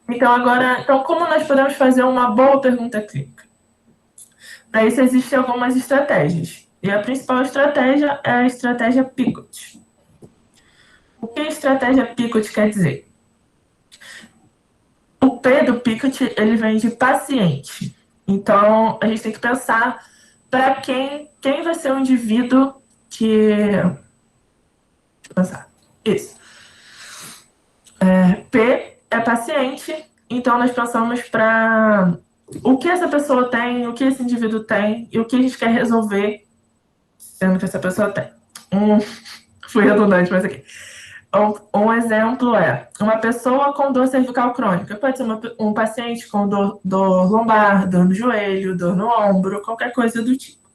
Então, agora, como nós podemos fazer uma boa pergunta clínica? Para isso, existem algumas estratégias. E a principal estratégia é a estratégia Picot. O que a estratégia Picot quer dizer? O P do Picot, ele vem de paciente. Então, a gente tem que pensar para quem vai ser o indivíduo que... Deixa eu pensar. Isso. P é paciente, então nós pensamos para o que essa pessoa tem, o que esse indivíduo tem e o que a gente quer resolver, sendo que essa pessoa tem. Fui redundante, mas aqui. Um exemplo é uma pessoa com dor cervical crônica. Pode ser um paciente com dor lombar, dor no joelho, dor no ombro, qualquer coisa do tipo.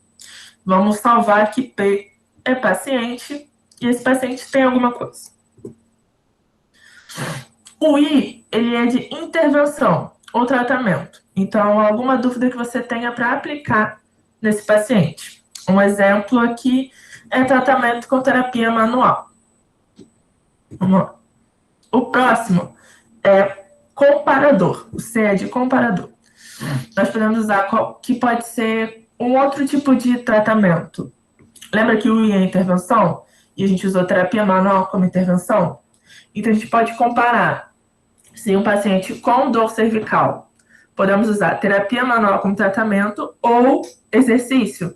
Vamos salvar que P é paciente e esse paciente tem alguma coisa. O I, ele é de intervenção ou tratamento. Então, alguma dúvida que você tenha para aplicar nesse paciente. Um exemplo aqui é tratamento com terapia manual. Vamos lá. O próximo é comparador. O C é de comparador. Nós podemos usar que pode ser um outro tipo de tratamento. Lembra que o I é intervenção? E a gente usou terapia manual como intervenção? Então, a gente pode comparar se um paciente com dor cervical, podemos usar terapia manual como tratamento ou exercício.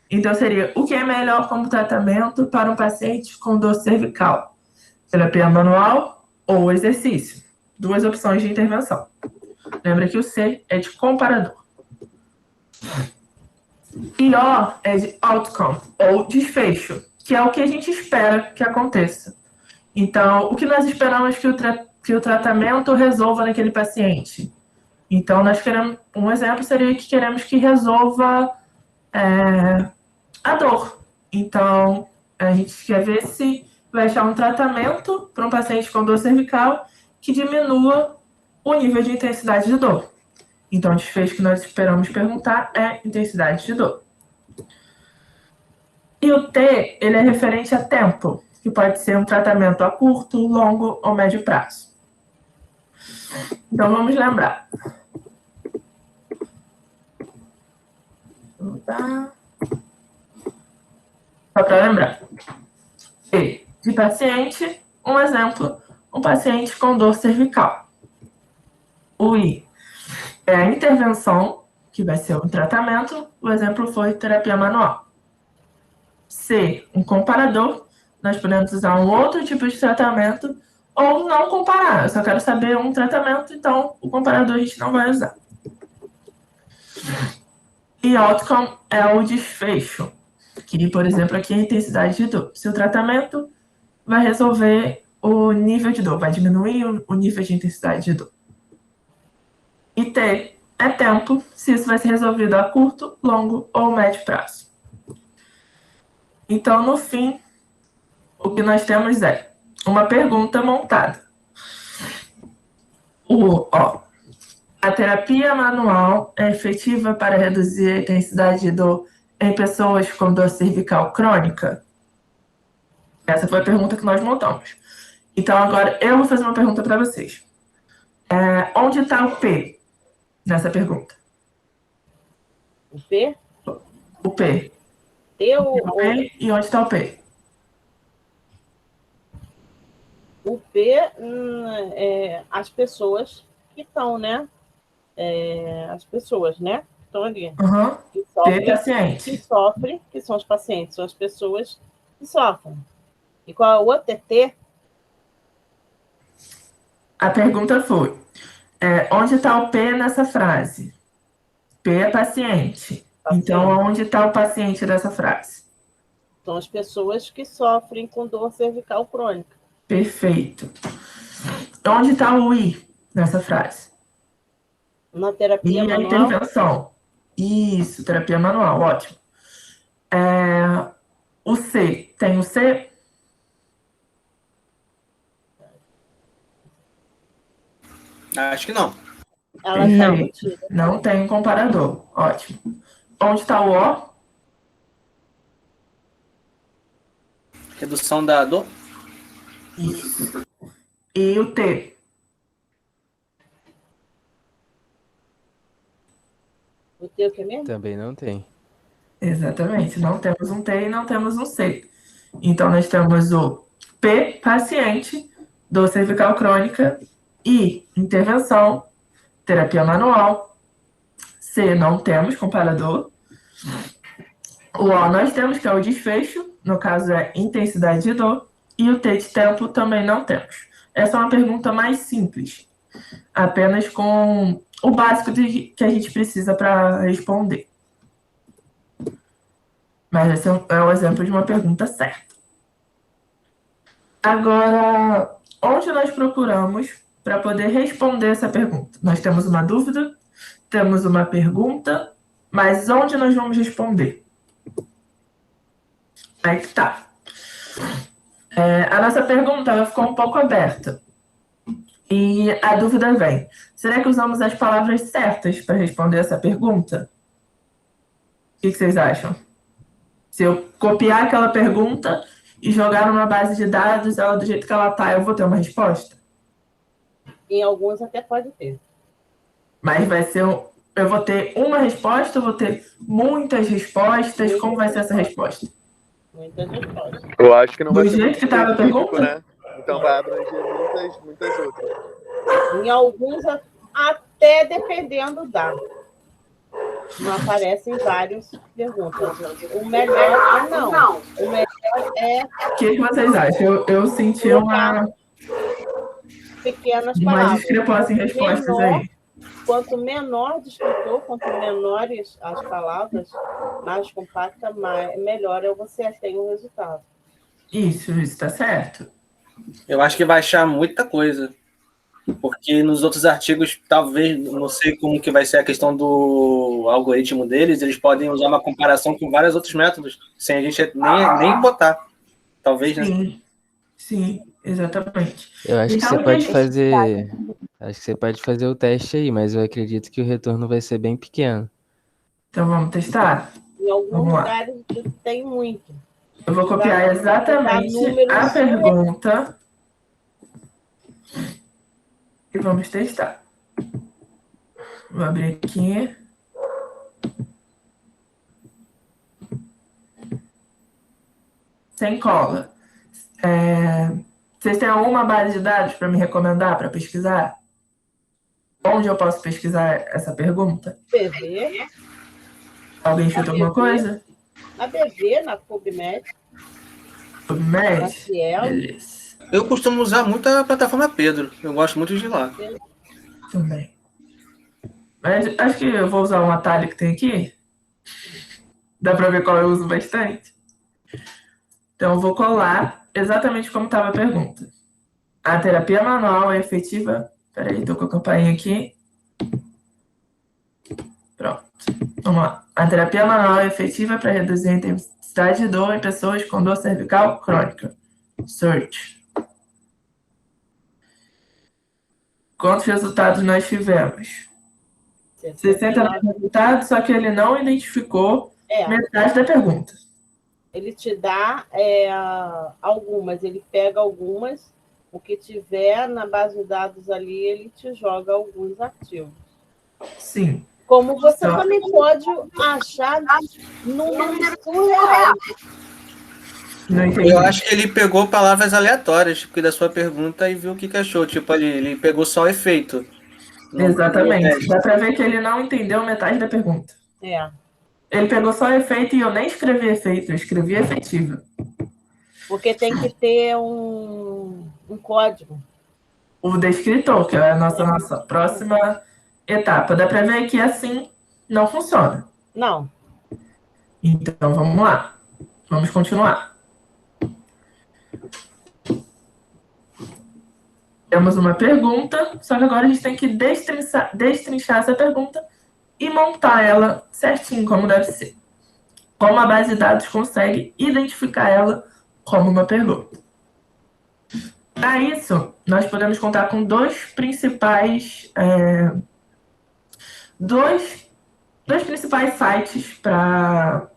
Então, seria o que é melhor como tratamento para um paciente com dor cervical? Terapia manual ou exercício? Duas opções de intervenção. Lembra que o C é de comparador. E O é de outcome, ou desfecho, que é o que a gente espera que aconteça. Então, o que nós esperamos que o tratamento resolva naquele paciente? Então, nós queremos, um exemplo seria que queremos que resolva a dor. Então, a gente quer ver se vai achar um tratamento para um paciente com dor cervical que diminua o nível de intensidade de dor. Então, o desfecho que nós esperamos perguntar é intensidade de dor. E o T, ele é referente a tempo, que pode ser um tratamento a curto, longo ou médio prazo. Então, vamos lembrar. Só para lembrar. E de paciente, um exemplo, um paciente com dor cervical. O I é a intervenção, que vai ser um tratamento, o exemplo foi terapia manual. C, um comparador, nós podemos usar um outro tipo de tratamento ou não comparar. Eu só quero saber um tratamento, então o comparador a gente não vai usar. E outcome é o desfecho, que, por exemplo, aqui é a intensidade de dor. Se o tratamento vai resolver o nível de dor, vai diminuir o nível de intensidade de dor. E T é tempo, se isso vai ser resolvido a curto, longo ou médio prazo. Então, no fim, o que nós temos é uma pergunta montada. A terapia manual é efetiva para reduzir a intensidade de dor em pessoas com dor cervical crônica? Essa foi a pergunta que nós montamos. Então, agora eu vou fazer uma pergunta para vocês. Onde está o P nessa pergunta? O P? O P. T ou P e onde está o P? O P, as pessoas que estão, né? As pessoas, né? Estão ali. Uhum. Que sofrem, P paciente. que sofrem, que são os pacientes, são as pessoas que sofrem. E qual é o outro? É T? A pergunta foi, onde está o P nessa frase? P é paciente. Então, onde está o paciente dessa frase? São as pessoas que sofrem com dor cervical crônica. Perfeito. Onde está o I nessa frase? Na terapia I é manual. intervenção. Isso, terapia manual, ótimo. O C, tem o C? Acho que não. Ela Perfeito. tá embutida. Não tem um comparador, ótimo. Onde está o O? Redução da dor. Isso. E o T? Tem o que mesmo? Também não tem. Exatamente. Não temos um T e não temos um C. Então, nós temos o P, paciente, dor cervical crônica, I, intervenção, terapia manual. C, não temos comparador. O O nós temos, que é o desfecho, no caso é intensidade de dor. E o T de tempo também não temos. Essa é uma pergunta mais simples, apenas com o básico que a gente precisa para responder. Mas esse é um exemplo de uma pergunta certa. Agora, onde nós procuramos para poder responder essa pergunta? Nós temos uma dúvida, temos uma pergunta, mas onde nós vamos responder? Aí que tá. A nossa pergunta ela ficou um pouco aberta. E a dúvida vem: será que usamos as palavras certas para responder essa pergunta? O que vocês acham? Se eu copiar aquela pergunta e jogar numa base de dados, ela do jeito que ela tá, eu vou ter uma resposta? Em alguns até pode ter. Mas vai ser eu vou ter uma resposta, eu vou ter muitas respostas. Como vai ser essa resposta? Muitas respostas. Eu acho que não vai Do ser jeito muito que estava a específico, pergunta? né? Então vai abranger muitas outras. Em alguns, até dependendo da. Não aparecem várias perguntas. O melhor não. O melhor é O que vocês acham? Eu senti uma pequenas palavras. discrepância em respostas aí. Quanto menor o descritor, quanto menores as palavras, mais compacta, melhor você tem o resultado. Isso está certo. Eu acho que vai achar muita coisa. Porque nos outros artigos, talvez, não sei como que vai ser a questão do algoritmo deles, eles podem usar uma comparação com vários outros métodos, sem a gente nem botar. Talvez, né? Sim, exatamente. Eu acho que Então, você pode gente, fazer. Acho que você pode fazer o teste aí, mas eu acredito que o retorno vai ser bem pequeno. Então vamos testar? Em alguns Vamos lá. lugares tem muito. Eu vou copiar exatamente a pergunta e vamos testar. Vou abrir aqui. Sem cola. Vocês têm alguma base de dados para me recomendar para pesquisar? Onde eu posso pesquisar essa pergunta? PV. Alguém chuta alguma coisa? Na BV, na PubMed. PubMed? Maciel. Beleza. Eu costumo usar muito a plataforma Pedro. Eu gosto muito de ir lá. Também. Mas acho que eu vou usar um atalho que tem aqui. Dá para ver qual eu uso bastante? Então, eu vou colar exatamente como estava a pergunta. A terapia manual é efetiva... Peraí, estou com a campainha aqui. Pronto. Vamos lá. A terapia manual é efetiva para reduzir a intensidade de dor em pessoas com dor cervical crônica. Search. Quantos resultados nós tivemos? 69 resultados, só que ele não identificou metade da pergunta. Ele te dá algumas, ele pega algumas, o que tiver na base de dados ali, ele te joga alguns artigos. Sim. Como você também pode achar números surreais. Eu acho que ele pegou palavras aleatórias tipo, da sua pergunta e viu o que achou. Tipo, ele pegou só o efeito. Exatamente. Dá para ver que ele não entendeu metade da pergunta. Ele pegou só efeito e eu nem escrevi efeito, eu escrevi efetiva. Porque tem que ter um código. O descritor, que é a nossa próxima etapa. Dá para ver que assim não funciona. Não. Então, vamos lá. Vamos continuar. Temos uma pergunta, só que agora a gente tem que destrinchar essa pergunta e montar ela certinho, como deve ser. Como a base de dados consegue identificar ela como uma pergunta. Para isso, nós podemos contar com dois principais sites para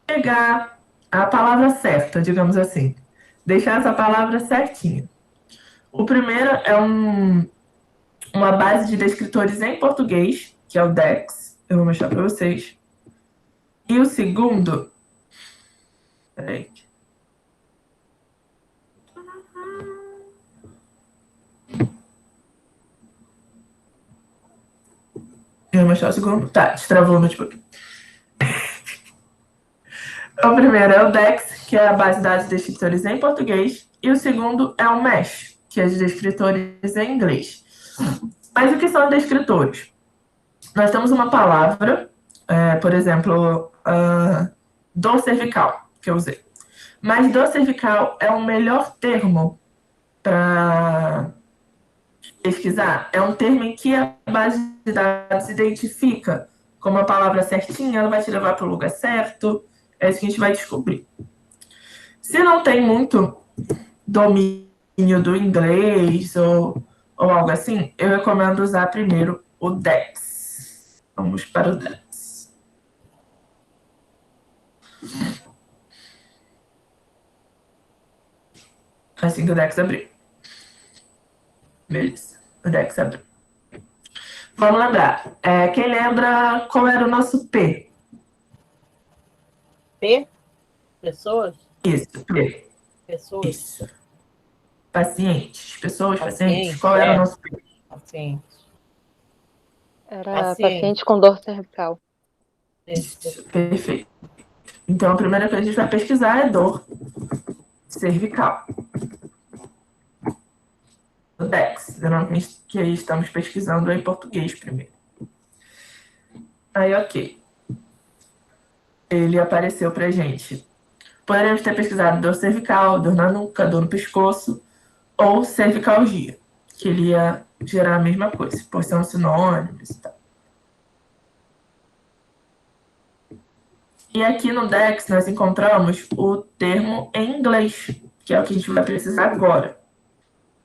pegar a palavra certa, digamos assim. Deixar essa palavra certinha. O primeiro é uma base de descritores em português, que é o DEX. Eu vou mostrar para vocês. E o segundo... Peraí. Eu vou mostrar o segundo. Tá, destravou o notebook. O primeiro é o DEX, que é a base de dados de descritores em português. E o segundo é o MESH, que é de descritores em inglês. Mas o que são descritores? Nós temos uma palavra, por exemplo, dor cervical, que eu usei. Mas dor cervical é o melhor termo para pesquisar. É um termo em que a base de dados identifica como a palavra certinha, ela vai te levar para o lugar certo. É isso que a gente vai descobrir. Se não tem muito domínio do inglês ou algo assim, eu recomendo usar primeiro o DEX. Vamos para o DEX. Assim que o DEX abrir. Beleza, o DEX abriu. Vamos lembrar. Quem lembra qual era o nosso P? P? Pessoas? Isso, P. Pessoas? Isso. Pacientes. Pessoas, pacientes. Pacientes, Qual era o nosso P? Pacientes. Era paciente com dor cervical. Isso, perfeito. Então, a primeira coisa que a gente vai pesquisar é dor cervical. O DEX. Geralmente, que aí estamos pesquisando em português primeiro. Aí, ok. Ele apareceu pra gente. Poderíamos ter pesquisado dor cervical, dor na nuca, dor no pescoço, ou cervicalgia, que ele ia gerar a mesma coisa, por são sinônimos e tal. E aqui no DEX nós encontramos o termo em inglês, que é o que a gente vai precisar agora.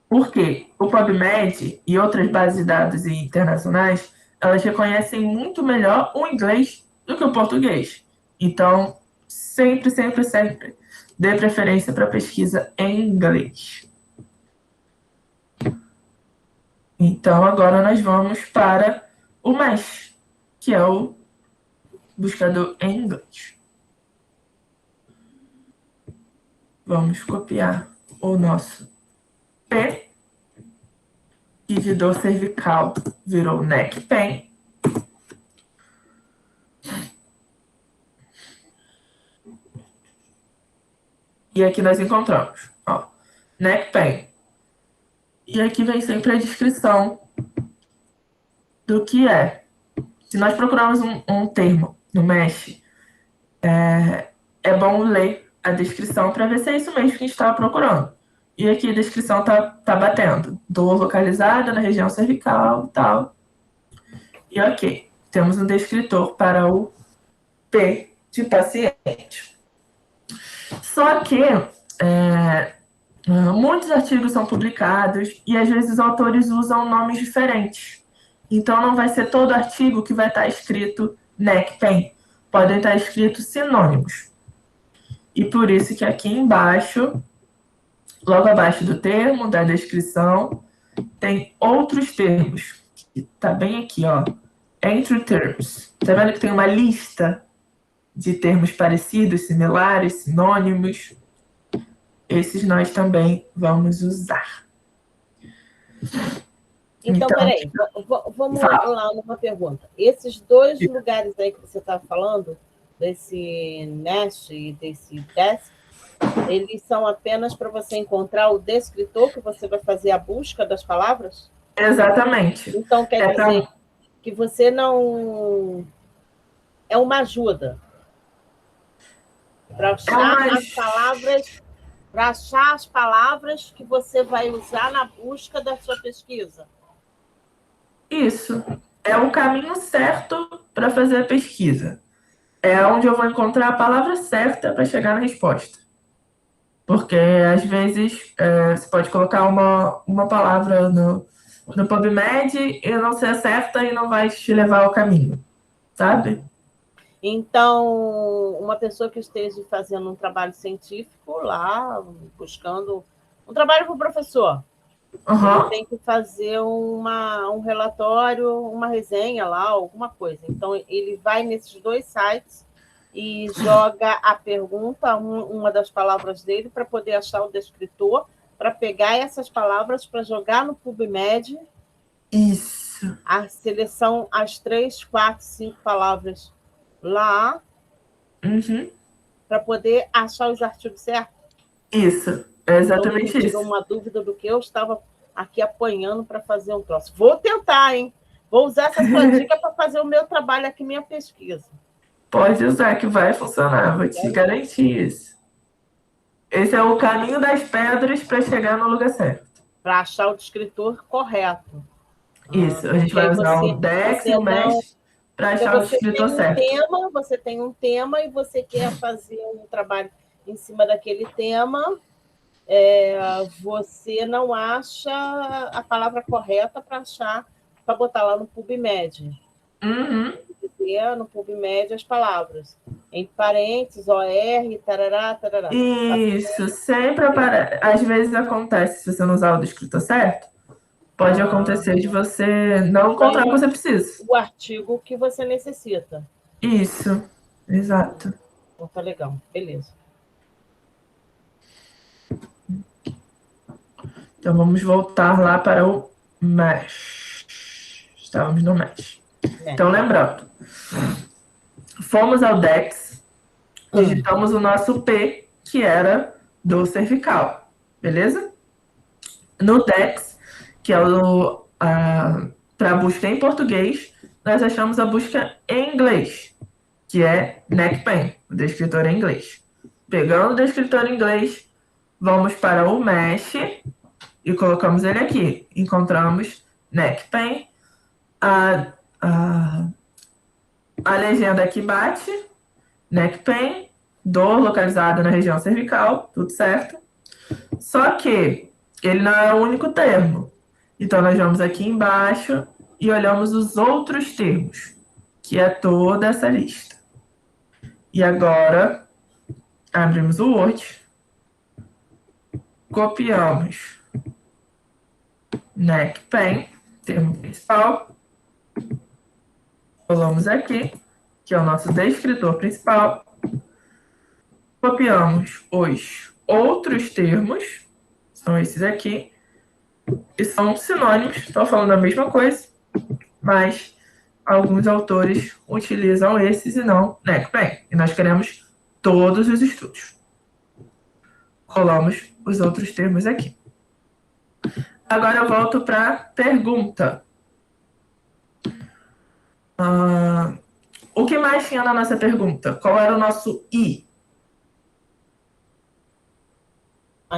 Por quê? O PubMed e outras bases de dados internacionais, elas reconhecem muito melhor o inglês do que o português. Então, sempre, sempre, sempre, dê preferência para pesquisa em inglês. Então, agora nós vamos para o MESH, que é o buscador em inglês. Vamos copiar o nosso P, que de dor cervical virou neck pain. E aqui nós encontramos, ó, neck pain. E aqui vem sempre a descrição do que é. Se nós procurarmos um termo no MESH, é bom ler a descrição para ver se é isso mesmo que a gente estava procurando. E aqui a descrição tá batendo. Dor localizada na região cervical e tal. E ok, temos um descritor para o P de paciente. Só que muitos artigos são publicados e às vezes os autores usam nomes diferentes. Então não vai ser todo artigo que vai estar escrito neck pain. Podem estar escritos sinônimos. E por isso que aqui embaixo, logo abaixo do termo, da descrição, tem outros termos. Está bem aqui, ó. Entry terms. Tá vendo que tem uma lista de termos parecidos, similares, sinônimos? Esses nós também vamos usar. Então, peraí, vamos lá numa pergunta. Esses dois lugares aí que você está falando, desse Mesh e desse Desk, eles são apenas para você encontrar o descritor que você vai fazer a busca das palavras? Exatamente. Então, quer dizer que você não... É uma ajuda para achar as palavras... Para achar as palavras que você vai usar na busca da sua pesquisa. Isso. É o caminho certo para fazer a pesquisa. É onde eu vou encontrar a palavra certa para chegar na resposta. Porque, às vezes, você pode colocar uma palavra no PubMed e não ser certa e não vai te levar ao caminho. Sabe? Então, uma pessoa que esteja fazendo um trabalho científico lá, buscando um trabalho para o professor, Aham. Ele tem que fazer um relatório, uma resenha lá, alguma coisa. Então, ele vai nesses 2 sites e joga a pergunta, uma das palavras dele, para poder achar o descritor, para pegar essas palavras para jogar no PubMed. Isso. A seleção, as 3, 4, 5 palavras lá, Uhum. para poder achar os artigos certos. Isso. É Então, ele exatamente me tirou isso. uma dúvida do que eu estava aqui apanhando para fazer um troço. Vou tentar, hein? Vou usar essa sua dica para fazer o meu trabalho aqui, minha pesquisa. Pode usar que vai funcionar, vou te garantir isso. Esse é o caminho das pedras para chegar no lugar certo. Para achar o descritor correto. Isso, a gente vai usar o Dex e o Mesh para achar o descritor certo. Você tem um tema e você quer fazer um trabalho em cima daquele tema, você não acha a palavra correta para botar lá no PubMed. Uhum. No PubMed as palavras. Em parênteses, OR, tarará, tarará. Isso, sempre aparece. Às vezes acontece, se você não usar o descritor certo, pode acontecer de você não encontrar o que você precisa. O artigo que você necessita. Isso, exato. Então, tá legal, beleza. Então vamos voltar lá para o Mesh. Estávamos no Mesh. Então, lembrando, fomos ao Dex, digitamos o nosso P, que era do cervical, beleza? No Dex, que é para busca em português, nós achamos a busca em inglês, que é neck pain, o descritor em inglês. Pegando o descritor em inglês, vamos para o Mesh e colocamos ele aqui. Encontramos neck pain, a legenda aqui bate, neck pain, dor localizada na região cervical, tudo certo. Só que ele não é o único termo. Então, nós vamos aqui embaixo e olhamos os outros termos, que é toda essa lista. E agora, abrimos o Word, copiamos neck pain, termo principal, colamos aqui, que é o nosso descritor principal, copiamos os outros termos, são esses aqui, e são sinônimos, estão falando a mesma coisa, mas alguns autores utilizam esses e não neck pain. E nós queremos todos os estudos. Colamos os outros termos aqui. Agora eu volto para a pergunta. O que mais tinha na nossa pergunta? Qual era o nosso I?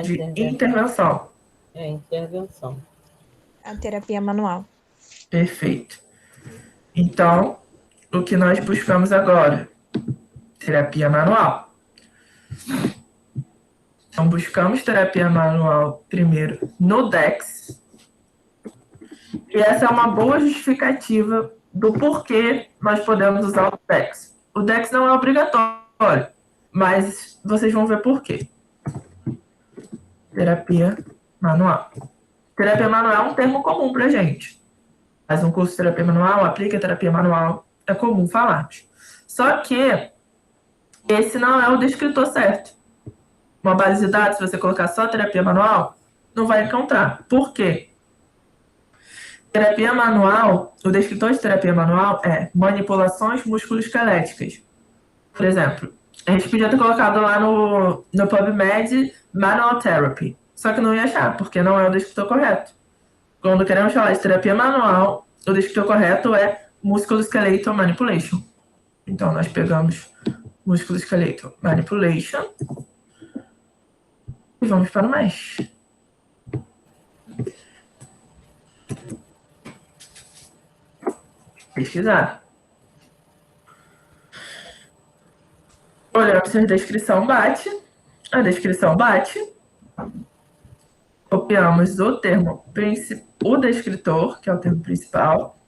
De intervenção. Intervenção. A terapia manual. Perfeito. Então, o que nós buscamos agora? Terapia manual. Então, buscamos terapia manual primeiro no Dex. E essa é uma boa justificativa do porquê nós podemos usar o Dex. O Dex não é obrigatório, mas vocês vão ver por quê. Terapia manual. Terapia manual é um termo comum para a gente. Faz um curso de terapia manual, aplica terapia manual, é comum falarmos. Só que esse não é o descritor certo. Uma base de dados, se você colocar só terapia manual, não vai encontrar. Por quê? Terapia manual, o descritor de terapia manual é manipulações musculoesqueléticas. Por exemplo, a gente podia ter colocado lá no PubMed Manual Therapy, só que não ia achar, porque não é o descritor correto. Quando queremos falar de terapia manual, o descritor correto é Musculoskeletal Manipulation. Então, nós pegamos Musculoskeletal Manipulation e vamos para o Mesh. Pesquisar. Olhamos se a descrição bate. A descrição bate. Copiamos o termo, o descritor, que é o termo principal.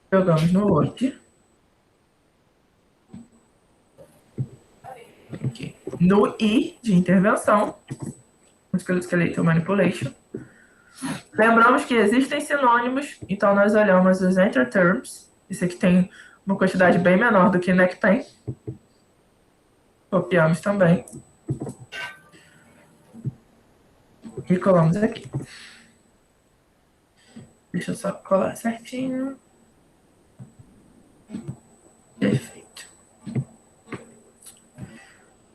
Jogamos no Word. Aqui. No I, de intervenção. Musculoskeletal Manipulation. Lembramos que existem sinônimos, então nós olhamos os entry terms. Esse aqui tem uma quantidade bem menor do que neck pain. Copiamos também. E colamos aqui. Deixa eu só colar certinho. Perfeito.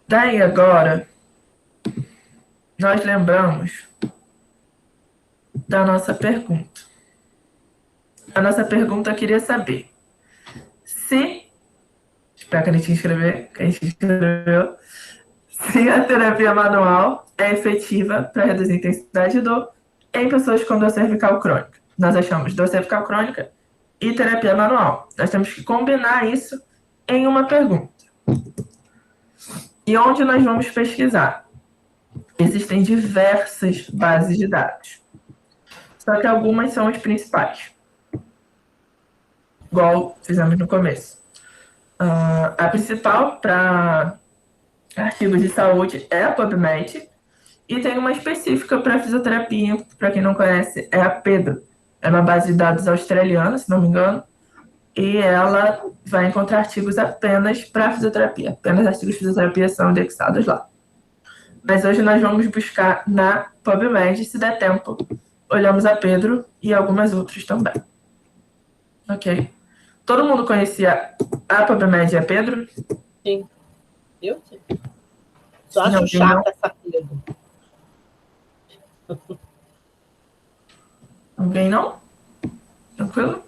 Daí agora, nós lembramos da nossa pergunta. A nossa pergunta queria saber se... Espero que a gente escreveu. Se a terapia manual é efetiva para reduzir a intensidade de dor em pessoas com dor cervical crônica. Nós achamos dor cervical crônica e terapia manual. Nós temos que combinar isso em uma pergunta. E onde nós vamos pesquisar? Existem diversas bases de dados. Só que algumas são as principais. Igual fizemos no começo. A principal para artigos de saúde é a PubMed. E tem uma específica para fisioterapia, para quem não conhece, é a Pedro. É uma base de dados australiana, se não me engano. E ela vai encontrar artigos apenas para fisioterapia. Apenas artigos de fisioterapia são indexados lá. Mas hoje nós vamos buscar na PubMed, se der tempo. Olhamos a Pedro e algumas outras também. Ok? Todo mundo conhecia a PubMed e a Pedro? Sim. Eu sim. Só acho chata essa Pedro. Alguém não? Tranquilo?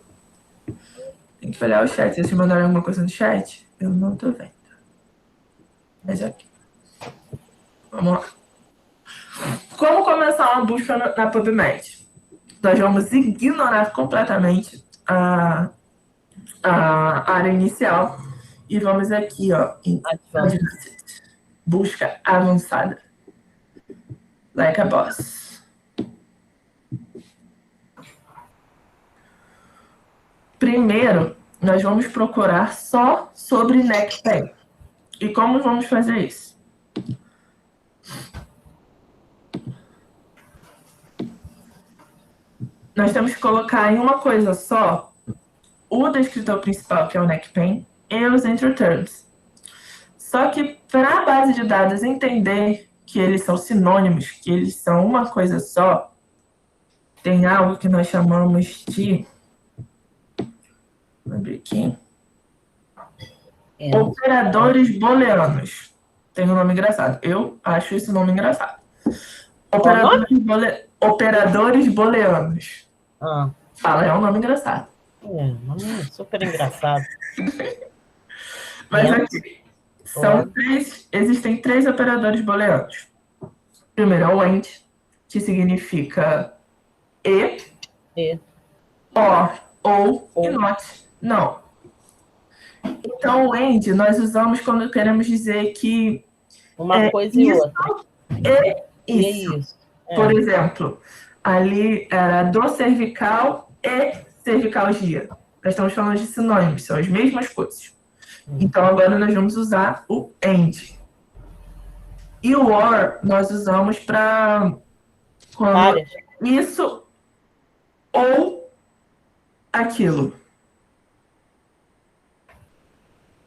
Tem que olhar o chat. Se vocês mandarem alguma coisa no chat, eu não tô vendo. Mas aqui. Vamos lá. Como começar uma busca na PubMed? Nós vamos ignorar completamente a área inicial e vamos aqui, ó, em busca avançada. Like a boss. Primeiro, nós vamos procurar só sobre neck pain. E como vamos fazer isso? Nós temos que colocar em uma coisa só o descritor principal, que é o neck pain, e os entry terms. Só que para a base de dados entender que eles são sinônimos, que eles são uma coisa só, tem algo que nós chamamos de... Vou abrir aqui. Operadores booleanos. Tem um nome engraçado. Eu acho esse nome engraçado. Operadores booleanos. Fala, é um nome engraçado. Nome super engraçado. Mas aqui, existem 3 operadores booleanos. Primeiro é o AND, que significa e, or, ou e not, não. Então, o AND nós usamos quando queremos dizer que uma coisa e outra. Isso. Por exemplo, ali era dor cervical e cervicalgia. Nós estamos falando de sinônimos, são as mesmas coisas. Então, agora nós vamos usar o AND. E o OR nós usamos para isso ou aquilo.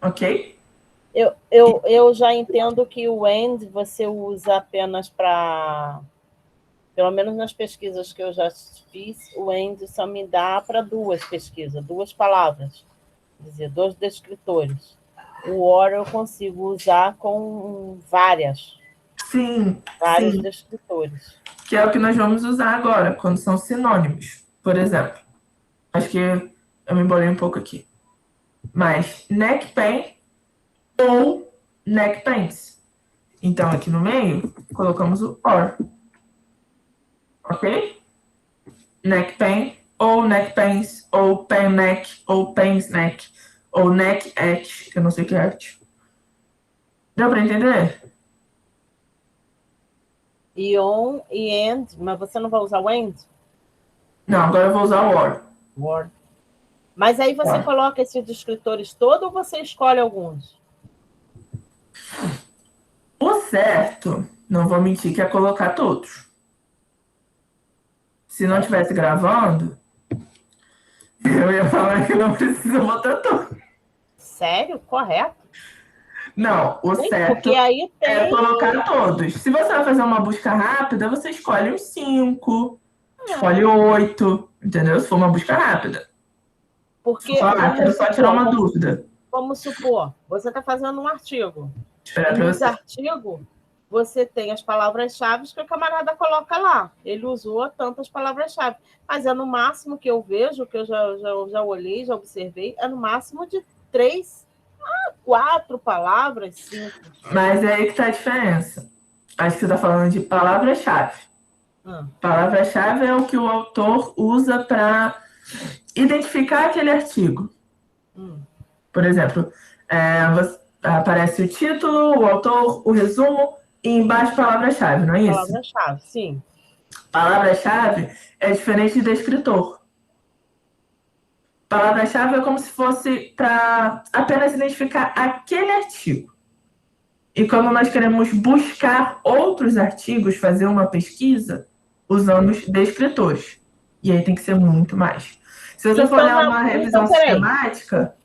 Ok? Eu já entendo que o AND você usa apenas para... Pelo menos nas pesquisas que eu já fiz, o AND só me dá para 2 pesquisas, 2 palavras. Quer dizer, 2 descritores. O OR eu consigo usar com vários descritores. Que é o que nós vamos usar agora, quando são sinônimos. Por exemplo, acho que eu me embolei um pouco aqui. Mas neck pain ou neck pains. Então, aqui no meio, colocamos o OR. Ok? Neck pain, ou neck pains, ou pain neck, ou pains neck, ou neck at, que eu não sei o que é at. Deu para entender? E on e and, mas você não vai usar o and? Não, agora eu vou usar o or. Or. Mas aí você coloca esses descritores todos ou você escolhe alguns? O certo, não vou mentir, que é colocar todos. Se não estivesse gravando, eu ia falar que não precisa botar tudo. Sério? Correto? Não, o certo Porque aí é tem. colocar todos. Se você vai fazer uma busca rápida, você escolhe uns 5, escolhe 8, entendeu? Se for uma busca rápida. Porque, Quero só tirar uma dúvida. Vamos supor, você está fazendo um artigo. Esperar E pra nos você. artigos, você tem as palavras-chave que o camarada coloca lá. Ele usou tantas palavras-chave. Mas é no máximo que eu vejo, que eu já olhei, já observei, é no máximo de 3 a 4 palavras, 5. Mas é aí que está a diferença. Acho que você está falando de palavra-chave. Palavra-chave é o que o autor usa para identificar aquele artigo. Por exemplo, aparece o título, o autor, o resumo e embaixo palavra-chave, não é isso? Palavra-chave, sim. Palavra-chave é diferente de descritor. Palavra-chave é como se fosse para apenas identificar aquele artigo. E quando nós queremos buscar outros artigos, fazer uma pesquisa, usamos descritores. E aí tem que ser muito mais. Se você for olhar uma revisão sistemática,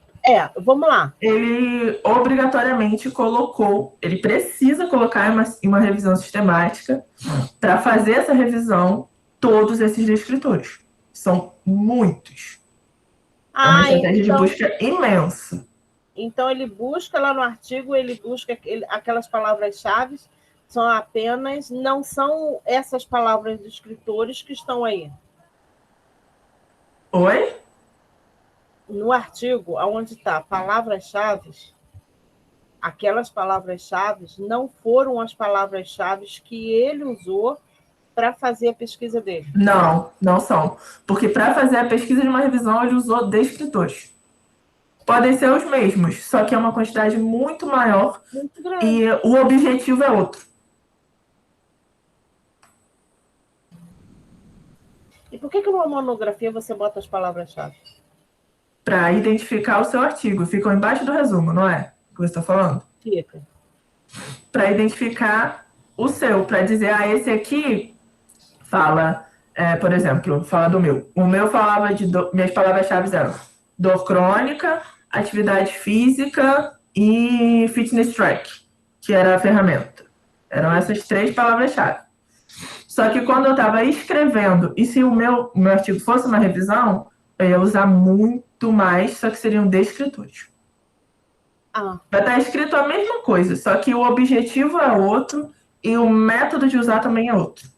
vamos lá. Ele obrigatoriamente colocou, ele precisa colocar em uma revisão sistemática para fazer essa revisão todos esses descritores. São muitos. É uma estratégia de busca imensa. Então, ele busca lá no artigo, ele busca aquelas palavras-chave, não são essas palavras dos escritores que estão aí. Oi? No artigo, onde está palavras-chave, aquelas palavras-chave não foram as palavras-chave que ele usou para fazer a pesquisa dele. Não, não são. Porque para fazer a pesquisa de uma revisão, ele usou descritores. Podem ser os mesmos, só que é uma quantidade muito maior muito grande. E o objetivo é outro. E por que numa monografia você bota as palavras-chave? Para identificar o seu artigo. Ficam embaixo do resumo, não é? O que você está falando? Fica. Para identificar o seu, para dizer, esse aqui fala, por exemplo, fala do meu. O meu falava de minhas palavras-chave eram dor crônica, atividade física e fitness track, que era a ferramenta. Eram essas 3 palavras-chave. Só que quando eu estava escrevendo, e se o meu artigo fosse uma revisão, eu ia usar muito mais, só que seriam descritores. Vai estar escrito a mesma coisa, só que o objetivo é outro e o método de usar também é outro.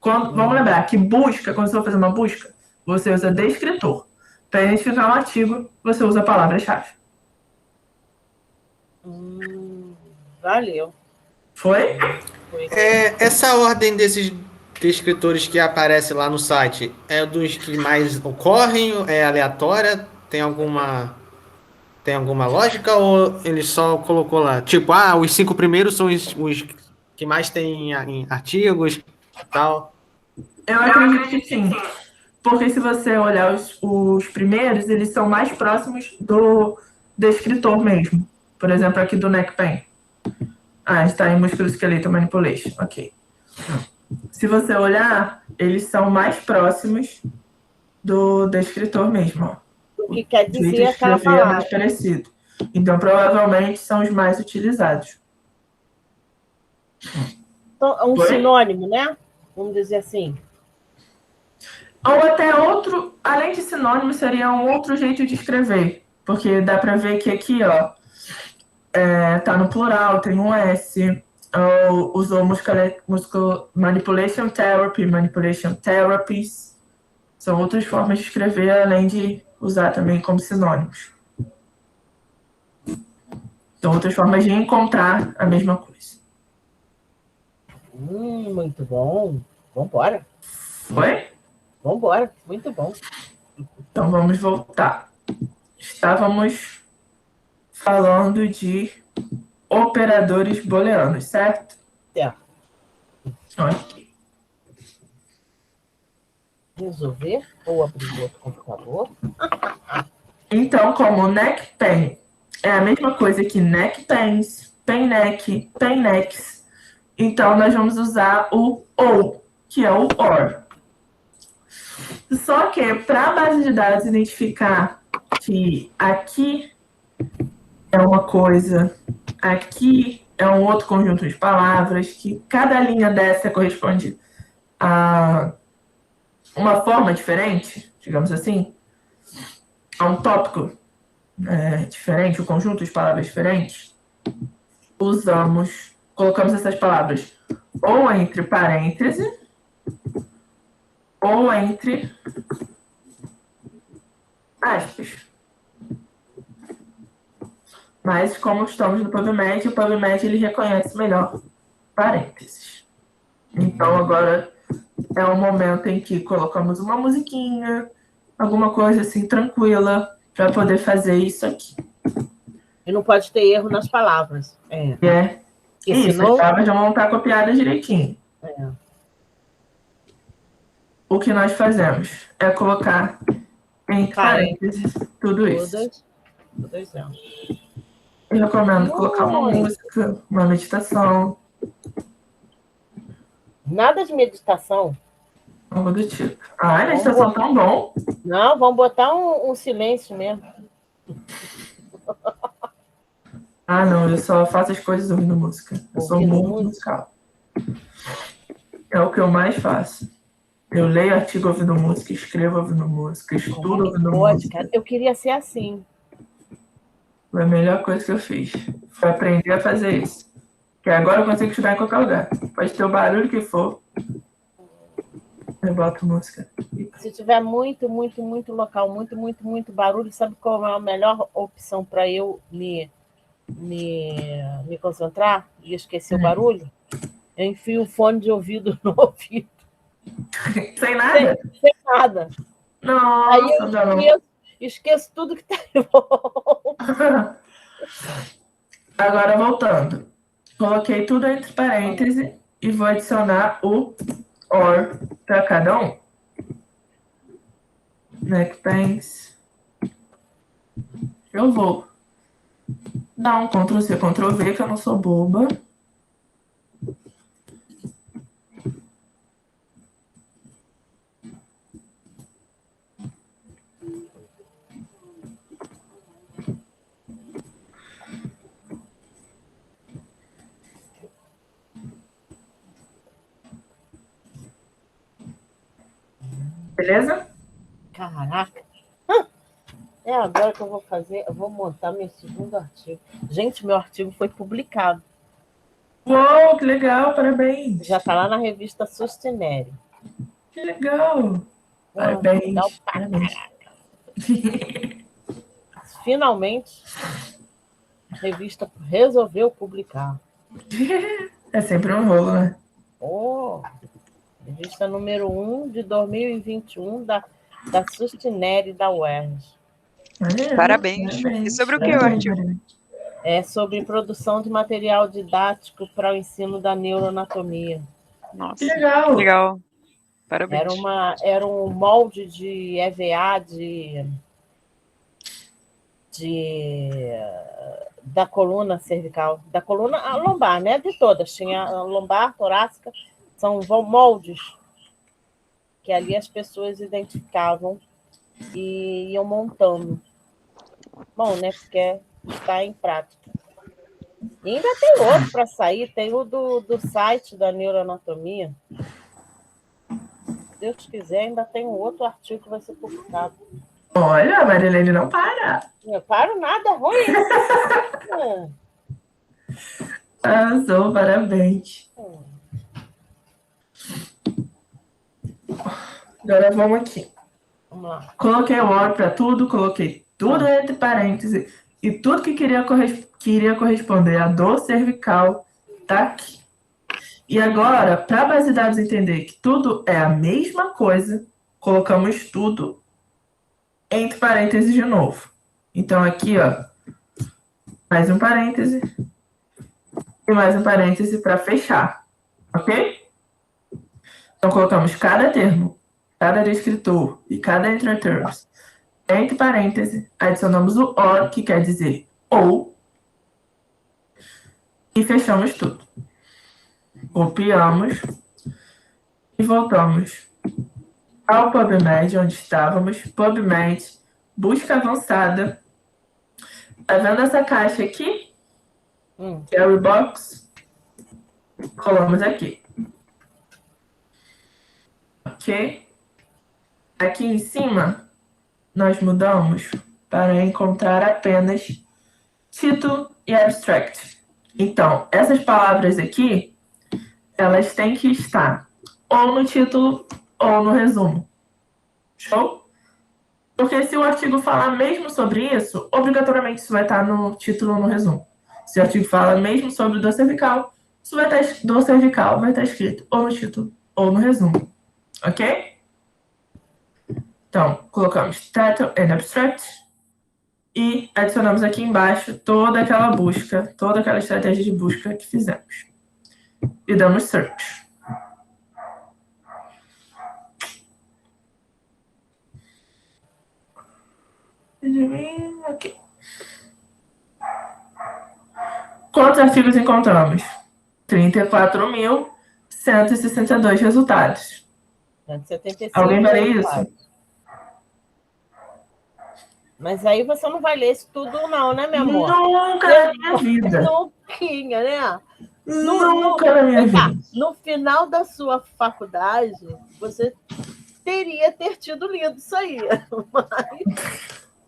Vamos lembrar que busca, quando você for fazer uma busca, você usa descritor. Para identificar um artigo, você usa a palavra-chave. Valeu. Foi? Essa ordem desses descritores que aparece lá no site é dos que mais ocorrem? É aleatória? Tem alguma lógica ou ele só colocou lá? Tipo, os 5 primeiros são os que mais tem em artigos e tal? Eu acredito que sim. Porque se você olhar os primeiros, eles são mais próximos do descritor mesmo. Por exemplo, aqui do neck pain. Está em musculoskeletal manipulation. Ok. Se você olhar, eles são mais próximos do descritor mesmo. Ó. O que quer dizer o jeito de aquela escrever palavra. É mais parecido. Então, provavelmente, são os mais utilizados. Então, é um sinônimo, né? Vamos dizer assim. Ou até outro, além de sinônimo, seria um outro jeito de escrever. Porque dá para ver que aqui, ó, tá no plural, tem um S. Usou manipulation therapy, manipulation therapies. São outras formas de escrever, além de usar também como sinônimos. São outras formas de encontrar a mesma coisa. Muito bom. Vambora. Foi? Vambora. Muito bom. Então vamos voltar. Estávamos falando de operadores booleanos, certo? Ok. Resolver ou abrir outro computador? Então, como neck pain é a mesma coisa que neck pains, pain neck, pain necks, então nós vamos usar o ou, que é o or. Só que para a base de dados identificar que aqui é uma coisa, aqui é um outro conjunto de palavras, que cada linha dessa corresponde a uma forma diferente, digamos assim, a um tópico diferente, um conjunto de palavras diferentes, colocamos essas palavras ou entre parênteses ou entre aspas. Mas como estamos no PubMed, o PubMed ele reconhece melhor parênteses. Então agora é um momento em que colocamos uma musiquinha, alguma coisa assim tranquila para poder fazer isso aqui. E não pode ter erro nas palavras. Isso, senão... as palavras já vão estar copiadas direitinho. O que nós fazemos é colocar entre parênteses tudo isso. Todas elas. Eu recomendo colocar uma música, uma meditação. Nada de meditação. Algo do tipo. A meditação tão bom. Não, vamos botar um silêncio mesmo. Não, eu só faço as coisas ouvindo música. Eu sou muito musical. É o que eu mais faço. Eu leio artigo ouvindo música, escrevo ouvindo música, estudo ouvindo música. Cara. Eu queria ser assim. Foi a melhor coisa que eu fiz. Foi aprender a fazer isso. Porque agora eu consigo estudar em qualquer lugar. Pode ter o barulho que for. Eu boto música. Se tiver muito local, muito barulho, sabe qual é a melhor opção para eu me concentrar e esquecer o barulho? Eu enfio o fone de ouvido no ouvido. Sem nada? Sem nada. Nossa, aí eu esqueço tudo que está em volta. Agora, voltando. Coloquei tudo entre parênteses e vou adicionar o OR para cada um. Neckpens. Eu vou dar um Ctrl+C, Ctrl+V, que eu não sou boba. Beleza? Caraca! Agora que eu vou fazer, eu vou montar meu segundo artigo. Gente, meu artigo foi publicado. Uou, que legal, parabéns! Já está lá na revista Sustenere. Que legal! Parabéns! Legal Parabéns. Finalmente, a revista resolveu publicar. É sempre um rolo, né? Revista número 1 de 2021 da Sustenere da UERJ. Parabéns. E sobre o que o artigo? É sobre produção de material didático para o ensino da neuroanatomia. Nossa, que legal! Legal. Parabéns. Era um molde de EVA da coluna cervical, da coluna lombar, né? De todas. Tinha a lombar, torácica, são moldes que ali as pessoas identificavam e iam montando. Bom, né? Porque está em prática. E ainda tem outro para sair, tem o do site da neuroanatomia. Se Deus quiser, ainda tem um outro artigo que vai ser publicado. Olha, a Marilene não para. Não paro nada, ruim. Arrasou, parabéns. Agora vamos aqui. Vamos lá. Coloquei o OR para tudo, coloquei tudo entre parênteses e tudo que iria corresponder à dor cervical tá aqui. E agora, para a base de dados entender que tudo é a mesma coisa, colocamos tudo entre parênteses de novo. Então aqui, ó, mais um parêntese e mais um parêntese para fechar, ok? Então colocamos cada termo, cada descritor e cada interterms entre parênteses, adicionamos o OR, que quer dizer ou, e fechamos tudo. Copiamos e voltamos ao PubMed, onde estávamos, PubMed, busca avançada. Tá vendo essa caixa aqui? Carry box. Colamos aqui. Ok? Aqui em cima, nós mudamos para encontrar apenas título e abstract. Então, essas palavras aqui, elas têm que estar ou no título ou no resumo. Show? Porque se o artigo falar mesmo sobre isso, obrigatoriamente isso vai estar no título ou no resumo. Se o artigo fala mesmo sobre dor cervical, isso vai estar, dor cervical vai estar escrito ou no título ou no resumo. Ok? Então, colocamos title and abstract e adicionamos aqui embaixo toda aquela busca, toda aquela estratégia de busca que fizemos. E damos search. Ok. Quantos artigos encontramos? 34.162 resultados. 175 Alguém vai ler resultados. isso? Mas aí você não vai ler isso tudo não, né, meu amor? Nunca na minha vida. Nunca, né? Nunca na minha vida. No final da sua faculdade, você teria ter tido lido isso aí. Mas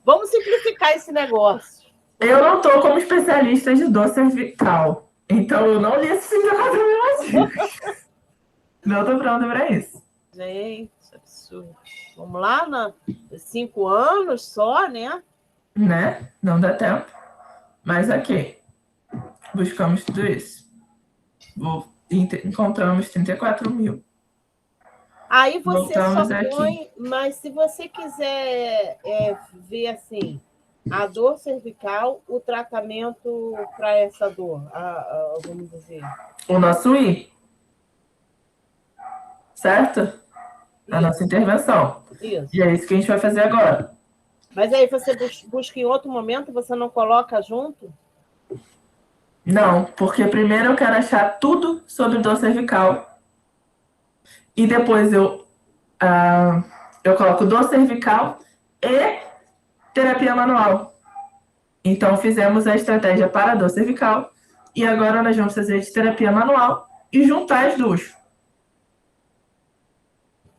vamos simplificar esse negócio. Eu não estou como especialista de dor cervical. Então, eu não li esses 54.000 artigos. Não estou pronta para isso. Gente, absurdo. Vamos lá, 5 anos só, né? Né? Não dá tempo. Mas aqui. Buscamos tudo isso. Encontramos 34.000. Aí você Voltamos só põe... aqui. Mas se você quiser ver assim, a dor cervical, o tratamento para essa dor, vamos dizer. O nosso I. Certo? A Isso. nossa intervenção. Isso. E é isso que a gente vai fazer agora. Mas aí você busca em outro momento, você não coloca junto? Não, porque primeiro eu quero achar tudo sobre dor cervical. E depois eu coloco dor cervical e terapia manual. Então, fizemos a estratégia para a dor cervical. E agora nós vamos fazer de terapia manual e juntar as duas.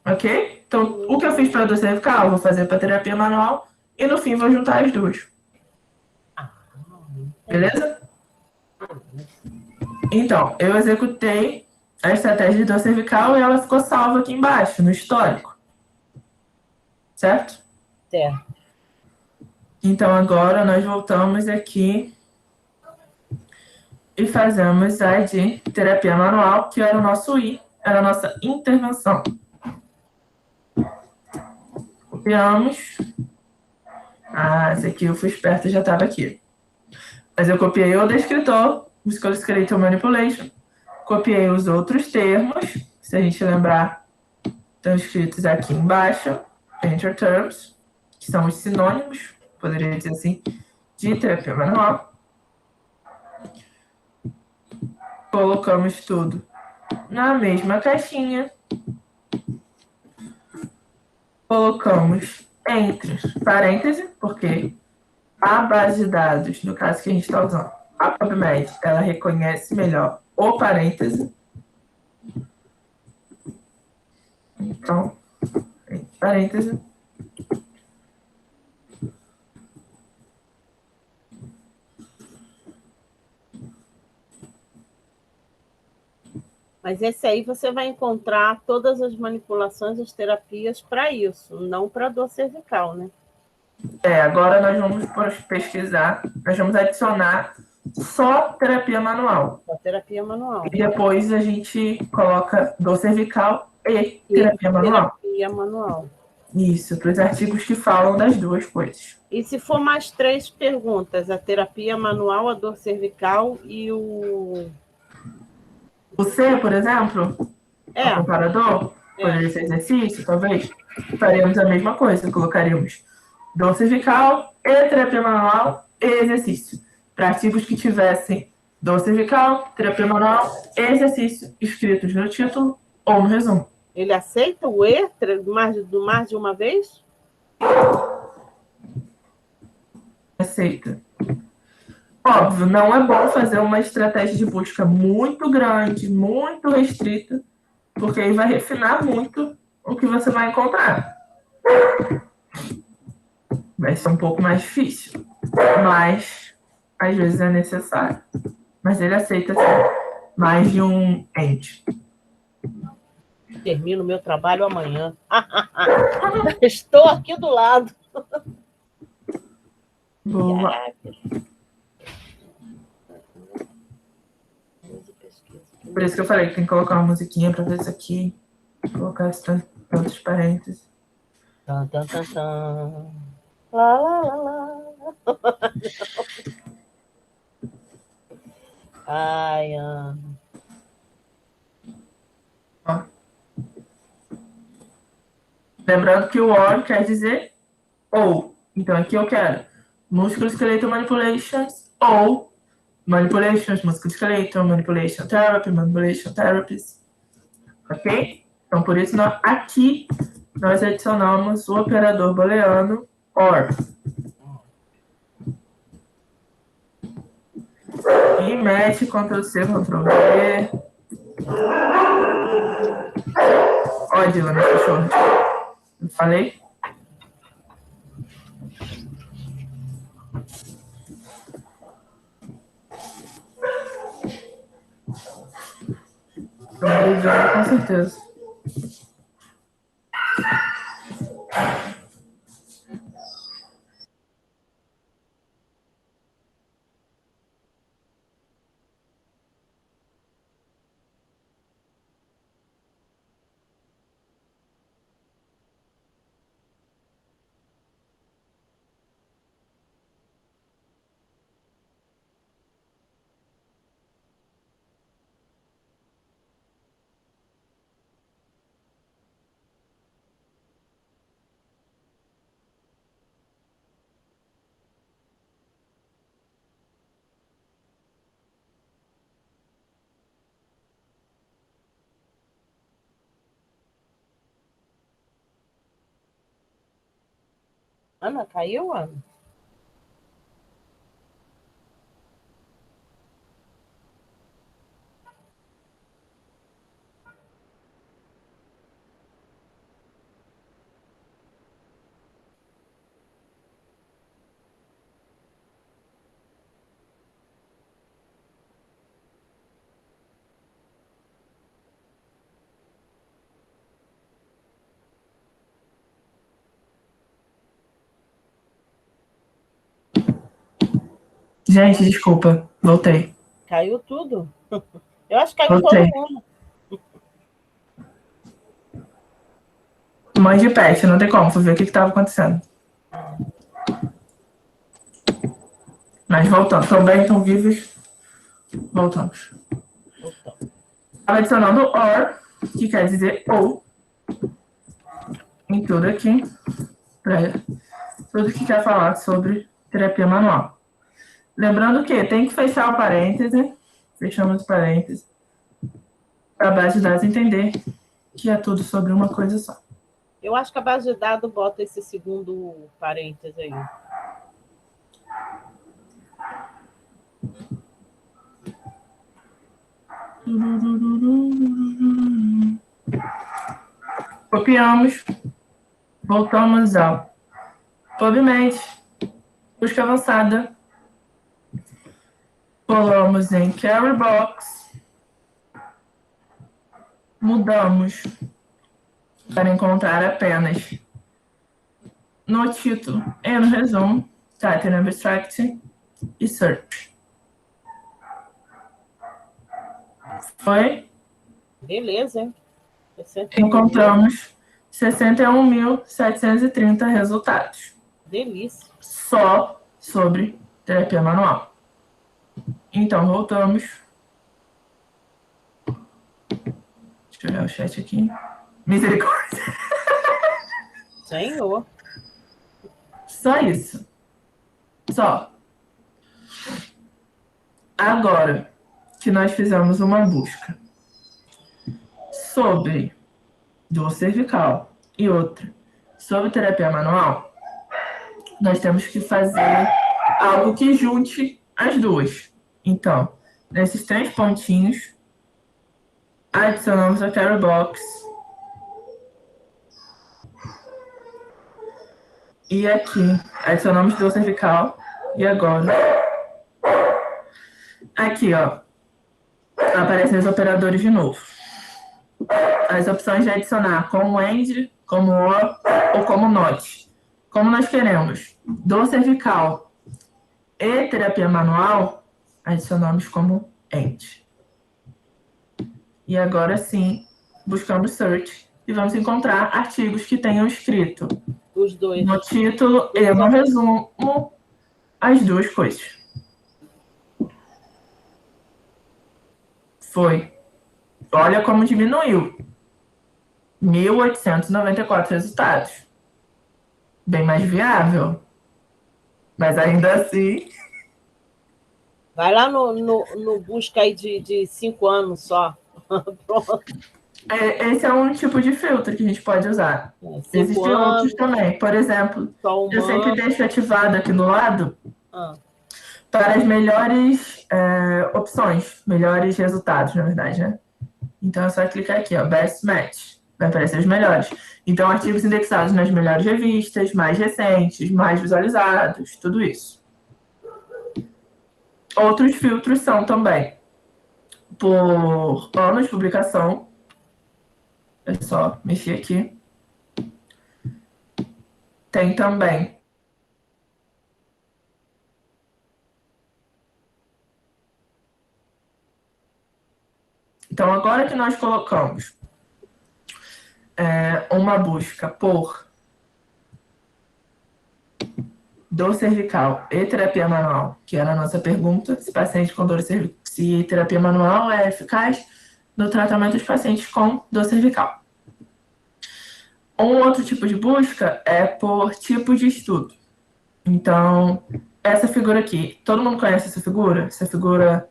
Ok? Então, o que eu fiz para a dor cervical, eu vou fazer para terapia manual. E no fim, vou juntar as duas. Beleza? Então, eu executei a estratégia de dor cervical e ela ficou salva aqui embaixo, no histórico. Certo? Certo. Então, agora nós voltamos aqui e fazemos a de terapia manual, que era o nosso I, era a nossa intervenção. Copiamos. Esse aqui eu fui esperto e já estava aqui. Mas eu copiei o descritor, Musculoskeletal Manipulation, copiei os outros termos, se a gente lembrar, estão escritos aqui embaixo, Enter Terms, que são os sinônimos, poderia dizer assim, de terapia manual. Colocamos tudo na mesma caixinha. Colocamos entre parênteses, porque a base de dados, no caso que a gente está usando, a PubMed, ela reconhece melhor o parêntese. Então, entre parênteses. Mas esse aí você vai encontrar todas as manipulações, as terapias para isso, não para dor cervical, né? Agora nós vamos pesquisar, nós vamos adicionar só terapia manual. Só terapia manual. E depois a gente coloca dor cervical e terapia manual. Terapia manual. Isso, para os artigos que falam das duas coisas. E se for mais 3 perguntas, a terapia manual, a dor cervical e o... O C, por exemplo, o comparador, poderia ser exercício, talvez, faríamos a mesma coisa, colocaríamos dor cervical e terapia manual e exercício. Para artigos que tivessem dor cervical, terapia manual e exercício escritos no título ou no resumo. Ele aceita o E mais de uma vez? Aceita. Óbvio, não é bom fazer uma estratégia de busca muito grande, muito restrita, porque aí vai refinar muito o que você vai encontrar. Vai ser um pouco mais difícil, mas às vezes é necessário. Mas ele aceita sim, mais de um ente. Termino meu trabalho amanhã. Estou aqui do lado. Boa. Por isso que eu falei que tem que colocar uma musiquinha para ver isso aqui. Colocar isso entre parênteses. Tan, tan, tan, tan. Lá, lá, lá, lá. Ai, Ana. Ó. Lembrando que o OR quer dizer ou. Então aqui eu quero Musculoskeletal Manipulations ou Manipulations, Musculoskeletal, Manipulation Therapy, Manipulation Therapies. Ok? Então por isso aqui nós adicionamos o operador booleano OR. E mete Ctrl+C, Ctrl+V. Ó, Dylan, meu cachorro. Eu falei? Tô brigando, com certeza. Ana, caiu, Ana? Gente, desculpa. Voltei. Caiu tudo? Eu acho que caiu todo mundo. Mãe de pet, não tem como. Fui ver o que estava acontecendo. Mas voltando. Estão bem, estão vivos. Voltamos. Estava adicionando OR, que quer dizer ou, em tudo aqui, para tudo que quer falar sobre terapia manual. Lembrando que tem que fechar o parêntese, fechamos o parêntese, para a base de dados entender que é tudo sobre uma coisa só. Eu acho que a base de dados bota esse segundo parêntese aí. Copiamos, voltamos ao PubMed, busca avançada, colamos em Carry Box, mudamos para encontrar apenas no título e no resumo, Title Abstract e Search. Foi? Beleza, hein? Encontramos 61.730 resultados. Delícia. Só sobre terapia manual. Então, voltamos. Deixa eu olhar o chat aqui. Misericórdia. Senhor. Só isso. Só. Agora que nós fizemos uma busca sobre dor cervical, e outra sobre terapia manual, nós temos que fazer algo que junte as duas. Então, nesses 3 pontinhos, adicionamos a carry box. E aqui, adicionamos dor cervical. E agora, aqui, ó, aparecem os operadores de novo. As opções de adicionar como AND, como OR ou como NOT. Como nós queremos dor cervical e terapia manual, adicionamos como AND. E agora sim, buscamos search e vamos encontrar artigos que tenham escrito Os dois. no título e no resumo as duas coisas. Foi. Olha como diminuiu. 1.894 resultados. Bem mais viável. Mas ainda assim... Vai lá no busca aí de 5 anos só. Pronto. Esse é um tipo de filtro que a gente pode usar. Existem outros também. Por exemplo, eu sempre deixo ativado aqui do lado para as melhores opções, melhores resultados, na verdade, né? Então é só clicar aqui, ó, Best Match. Vai aparecer os melhores. Então, artigos indexados nas melhores revistas, mais recentes, mais visualizados, tudo isso. Outros filtros são também por anos de publicação. É só mexer aqui. Tem também então, agora que nós colocamos uma busca por dor cervical e terapia manual, que era a nossa pergunta, se paciente com dor cervical, se terapia manual é eficaz no tratamento dos pacientes com dor cervical. Um outro tipo de busca é por tipo de estudo. Então, essa figura aqui, todo mundo conhece essa figura? Essa figura,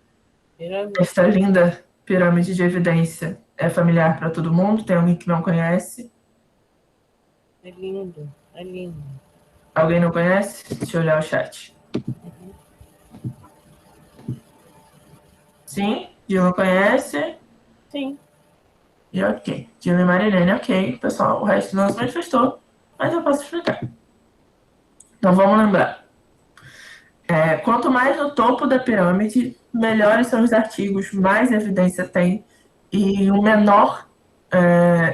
esta linda pirâmide de evidência é familiar para todo mundo? Tem alguém que não conhece? É lindo, é lindo. Alguém não conhece? Deixa eu olhar o chat. Sim? Dilma conhece? Sim. E ok. Dilma e Marilene, ok. Pessoal, o resto não se manifestou, mas eu posso explicar. Então vamos lembrar. Quanto mais no topo da pirâmide, melhores são os artigos, mais evidência tem, e o menor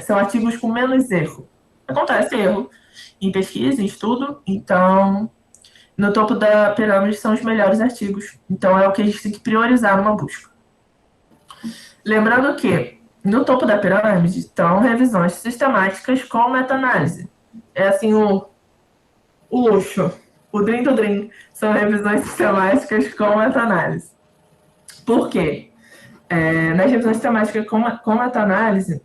são artigos com menos erro. Acontece erro em pesquisa, em estudo, então no topo da pirâmide são os melhores artigos. Então é o que a gente tem que priorizar numa busca. Lembrando que no topo da pirâmide estão revisões sistemáticas com meta-análise. É assim o luxo. O Dream do Dream são revisões sistemáticas com meta-análise. Por quê? Nas revisões sistemáticas com meta-análise,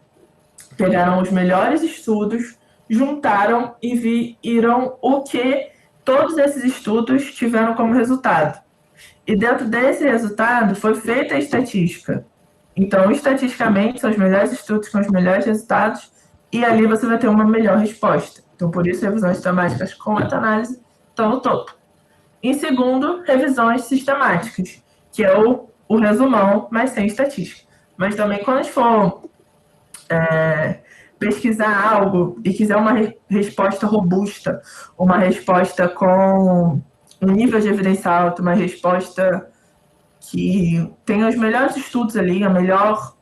pegaram os melhores estudos, juntaram e viram o que todos esses estudos tiveram como resultado. E dentro desse resultado foi feita a estatística. Então, estatisticamente, são os melhores estudos com os melhores resultados e ali você vai ter uma melhor resposta. Então, por isso, revisões sistemáticas com meta-análise estão no topo. Em segundo, revisões sistemáticas, que é o resumão, mas sem estatística. Mas também, quando a gente for pesquisar algo e quiser uma resposta robusta, uma resposta com um nível de evidência alto, uma resposta que tenha os melhores estudos ali, a melhor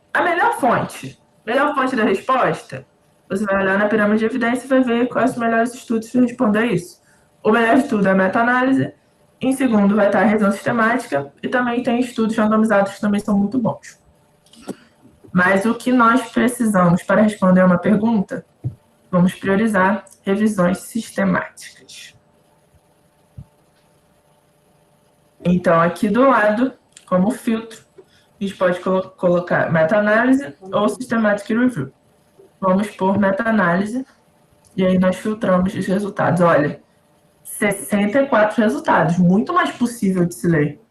fonte da resposta, você vai olhar na pirâmide de evidência e vai ver quais os melhores estudos para responder a isso. O melhor estudo é a meta-análise, em segundo vai estar a revisão sistemática e também tem estudos randomizados que também são muito bons. Mas o que nós precisamos para responder uma pergunta, vamos priorizar revisões sistemáticas. Então, aqui do lado, como filtro, a gente pode colocar meta-análise ou systematic review. Vamos por meta-análise e aí nós filtramos os resultados. Olha, 64 resultados, muito mais possível de se ler.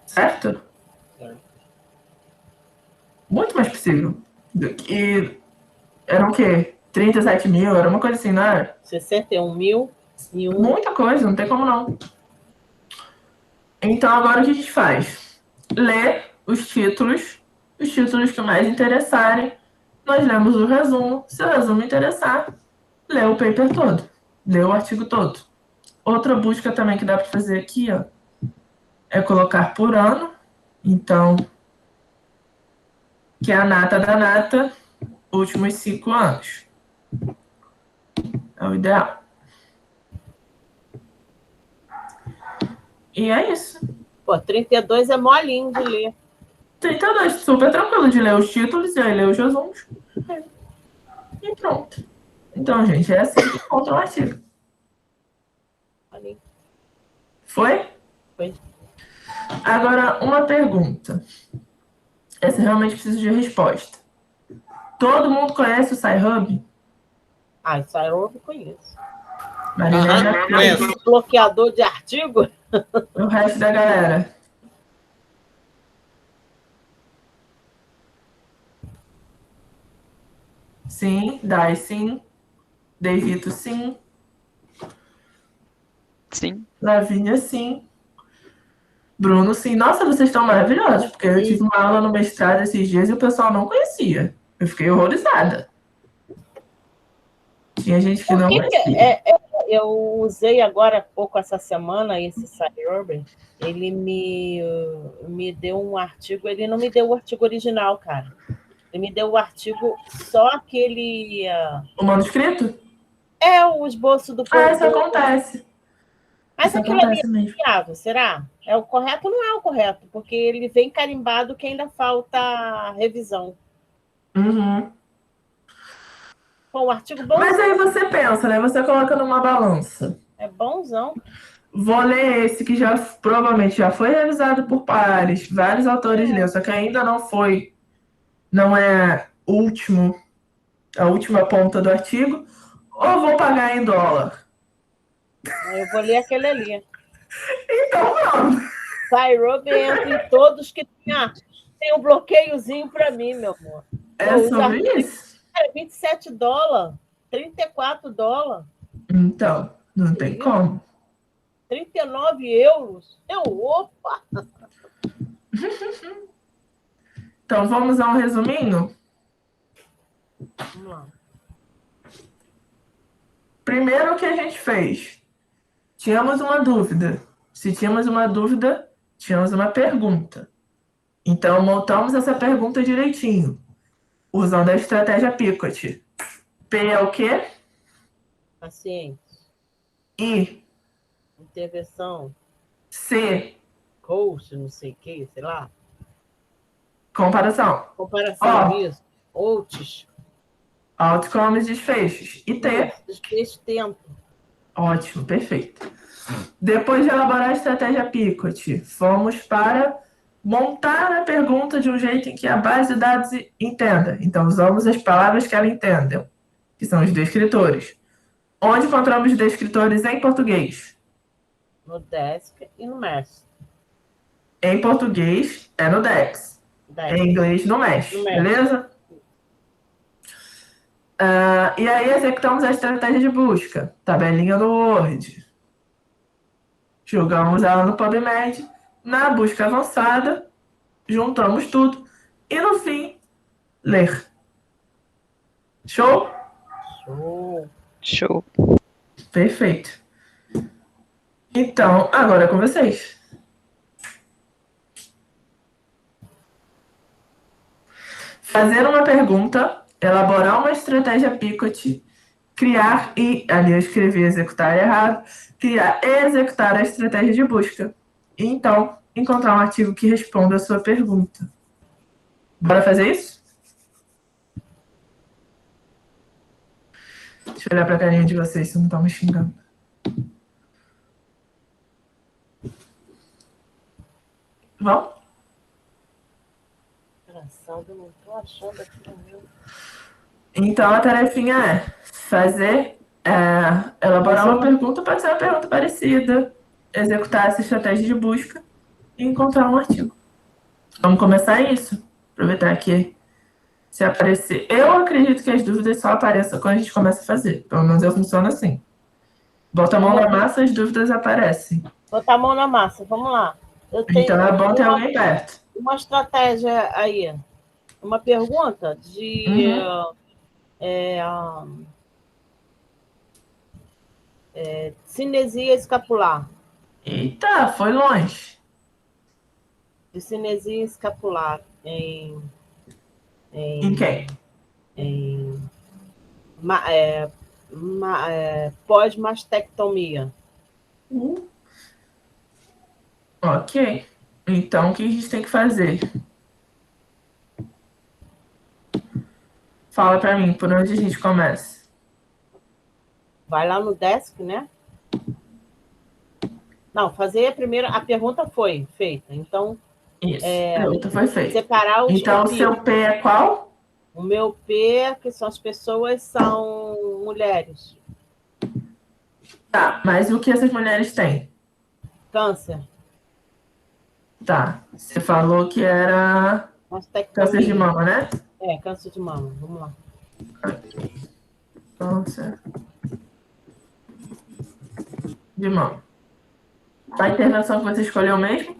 Certo? Muito mais possível. E Era o quê? 37 mil? Era uma coisa assim, não era? 61.001. Muita coisa, não tem como não. Então, agora o que a gente faz? Lê os títulos que mais interessarem. Nós lemos o resumo. Se o resumo interessar, lê o paper todo. Lê o artigo todo. Outra busca também que dá para fazer aqui, ó, é colocar por ano. Então, que é a nata da nata, últimos 5 anos. É o ideal. E é isso. Pô, 32 é molinho de ler. 32, super tranquilo de ler os títulos e aí ler os resumos. E pronto. Então, gente, é assim que encontra o artigo. Foi? Foi. Agora, uma pergunta. Essa realmente precisa de resposta. Todo mundo conhece o Sci-Hub? Ah, o Sci-Hub eu conheço. Marilene, Conheço. Bloqueador de artigo? o resto da galera. Sim, Dai sim. Deivito sim. Sim. Lavínia sim. Bruno sim. Nossa, vocês estão maravilhosos, porque eu tive uma aula no mestrado esses dias e o pessoal não conhecia. Eu fiquei horrorizada. Tinha gente que não conhecia. Eu usei agora há pouco, essa semana, esse Sci-Hub. Ele me deu um artigo, ele não me deu o artigo original, cara. Ele me deu o artigo, só aquele... O manuscrito? É, o esboço do... Ah, isso acontece. Mas Isso aquilo ali acontece é mesmo. confiável, será? É o correto? Não é o correto, porque ele vem carimbado que ainda falta revisão. Uhum. Pô, um artigo bom. Mas aí você pensa, né? Você coloca numa balança. É bonzão. Vou ler esse que já provavelmente já foi revisado por pares, vários autores leram, só que ainda não foi, não é a última ponta do artigo, ou vou pagar em dólar? Eu vou ler aquele ali. Então vamos. Sci-Hub entra em todos que tem um bloqueiozinho para mim, meu amor. É sobre isso. Cara, $27, $34. Então, não tem como. 39 euros. Opa! Então, vamos a um resuminho? Vamos lá. Primeiro, o que a gente fez? Tínhamos uma dúvida. Se tínhamos uma dúvida, tínhamos uma pergunta. Então, montamos essa pergunta direitinho, usando a estratégia Picot. P é o quê? Paciente. I. Intervenção. C. Coach, não sei o que, sei lá. Comparação. Comparação, isso. Outros. Outcomes, desfechos. E T. Desfecho, tempo. Ótimo, perfeito. Depois de elaborar a estratégia Picot, fomos para montar a pergunta de um jeito em que a base de dados entenda. Então, usamos as palavras que ela entenda, que são os descritores. Onde encontramos descritores em português? No Desk e no Mesh. Em português é no Dex. Em inglês no Mesh, beleza? E aí executamos a estratégia de busca. Tabelinha no Word. Jogamos ela no PubMed. Na busca avançada, juntamos tudo. E no fim, ler. Show? Show. Perfeito. Então, agora é com vocês. Fazer uma pergunta, elaborar uma estratégia Picot, criar e... Ali eu escrevi executar errado. Criar e executar a estratégia de busca. E então, encontrar um artigo que responda a sua pergunta. Bora fazer isso? Deixa eu olhar para a carinha de vocês se não estão me xingando. Vamos? Engraçado, eu não estou achando aqui no meu. Então, a tarefinha é fazer, elaborar uma pergunta, pode ser uma pergunta parecida, executar essa estratégia de busca e encontrar um artigo. Vamos começar isso? Aproveitar que Se aparecer... Eu acredito que as dúvidas só apareçam quando a gente começa a fazer. Pelo menos eu funciono assim. Bota a mão na massa, as dúvidas aparecem. Botar a mão na massa, vamos lá. Eu tenho Então é bom ter alguém perto. uma estratégia aí. Uma pergunta de cinesia escapular. Eita, foi longe. De cinesia escapular em quem? Pós-mastectomia. Ok. Então, o que a gente tem que fazer? Fala pra mim, por onde a gente começa? Vai lá no desk, né? Não, fazer a primeira... A pergunta foi feita, então... Isso, a pergunta foi feita. Separar os... Então, o seu P é qual? O meu P, que são as pessoas, são mulheres. Tá, mas o que essas mulheres têm? Câncer. Tá, você falou que era câncer de mama, né? É, câncer de mama. Vamos lá. Câncer de mama. A intervenção que você escolheu mesmo?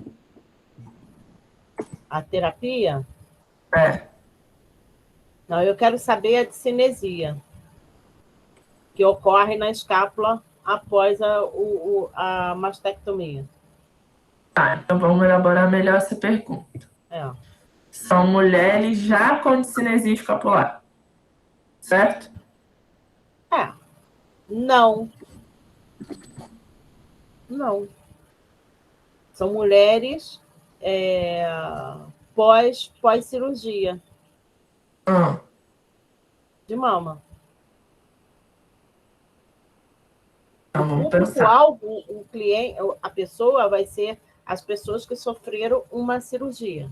A terapia? É. Não, eu quero saber a de cinesia, que ocorre na escápula após a mastectomia. Tá, então vamos elaborar melhor essa pergunta. São mulheres já com cinesia escapular, certo? Não. Não. São mulheres pós-cirurgia. De mama. Então, vamos o pensar. público-alvo, o cliente, a pessoa vai ser as pessoas que sofreram uma cirurgia.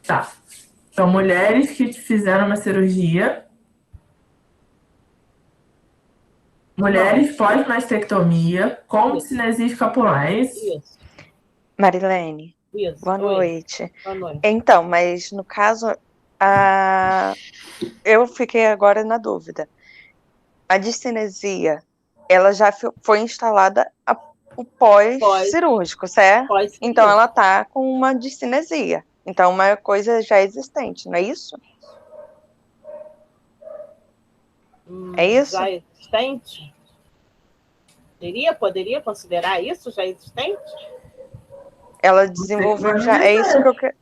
Tá. São mulheres que fizeram uma cirurgia. Mulheres pós-mastectomia com cinesia escapular, é isso? Isso. Marilene, Isso. boa noite. Boa noite. Então, mas no caso, eu fiquei agora na dúvida. A discinesia, ela já foi instalada o pós-cirúrgico, certo? Então, ela está com uma discinesia. Então, uma coisa já existente, não é isso? É isso? Já existente? Poderia considerar isso já existente? Ela desenvolveu já, é isso que eu quero.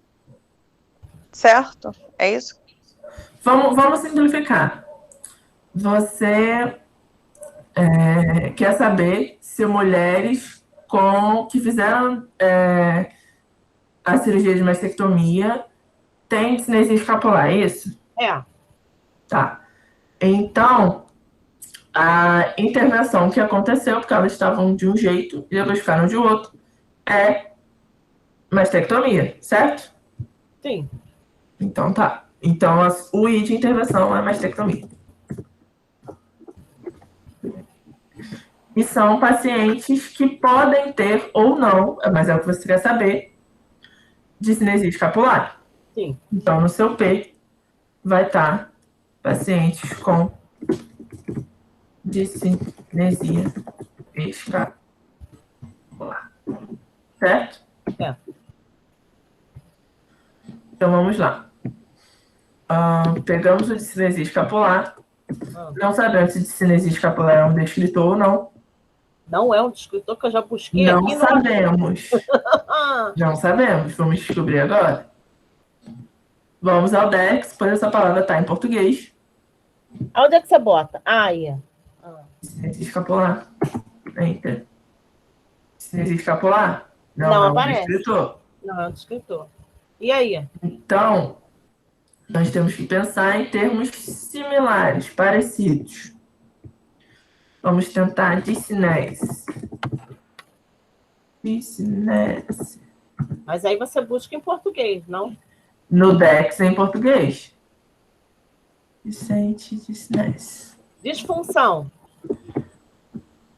Certo? É isso? Vamos simplificar. Você quer saber se mulheres que fizeram a cirurgia de mastectomia têm cinesia escapular, é isso? É. Tá. Então, a intervenção que aconteceu, porque elas estavam de um jeito e depois ficaram de outro, é mastectomia, certo? Sim. Então tá. Então o I de intervenção é mastectomia. E são pacientes que podem ter ou não, mas é o que você quer saber, discinesia escapular. Sim. Então no seu P vai estar pacientes com discinesia escapular. Certo? É. Então vamos lá. Pegamos o discinesia escapular. Não sabemos se discinesia escapular é um descritor ou não. Não é um descritor que eu já busquei não aqui. Sabemos. Não sabemos. Vamos descobrir agora. Vamos ao Dex, pois essa palavra está em português. Onde é que você bota? Aí. Discinesia escapular. Enter. Discinesia escapular? Não é um aparece. descritor. Não é um descritor. E aí? Então, nós temos que pensar em termos similares, parecidos. Vamos tentar discinese. Discinese. Mas aí você busca em português, não? No Dex em português. Discinese. Disfunção.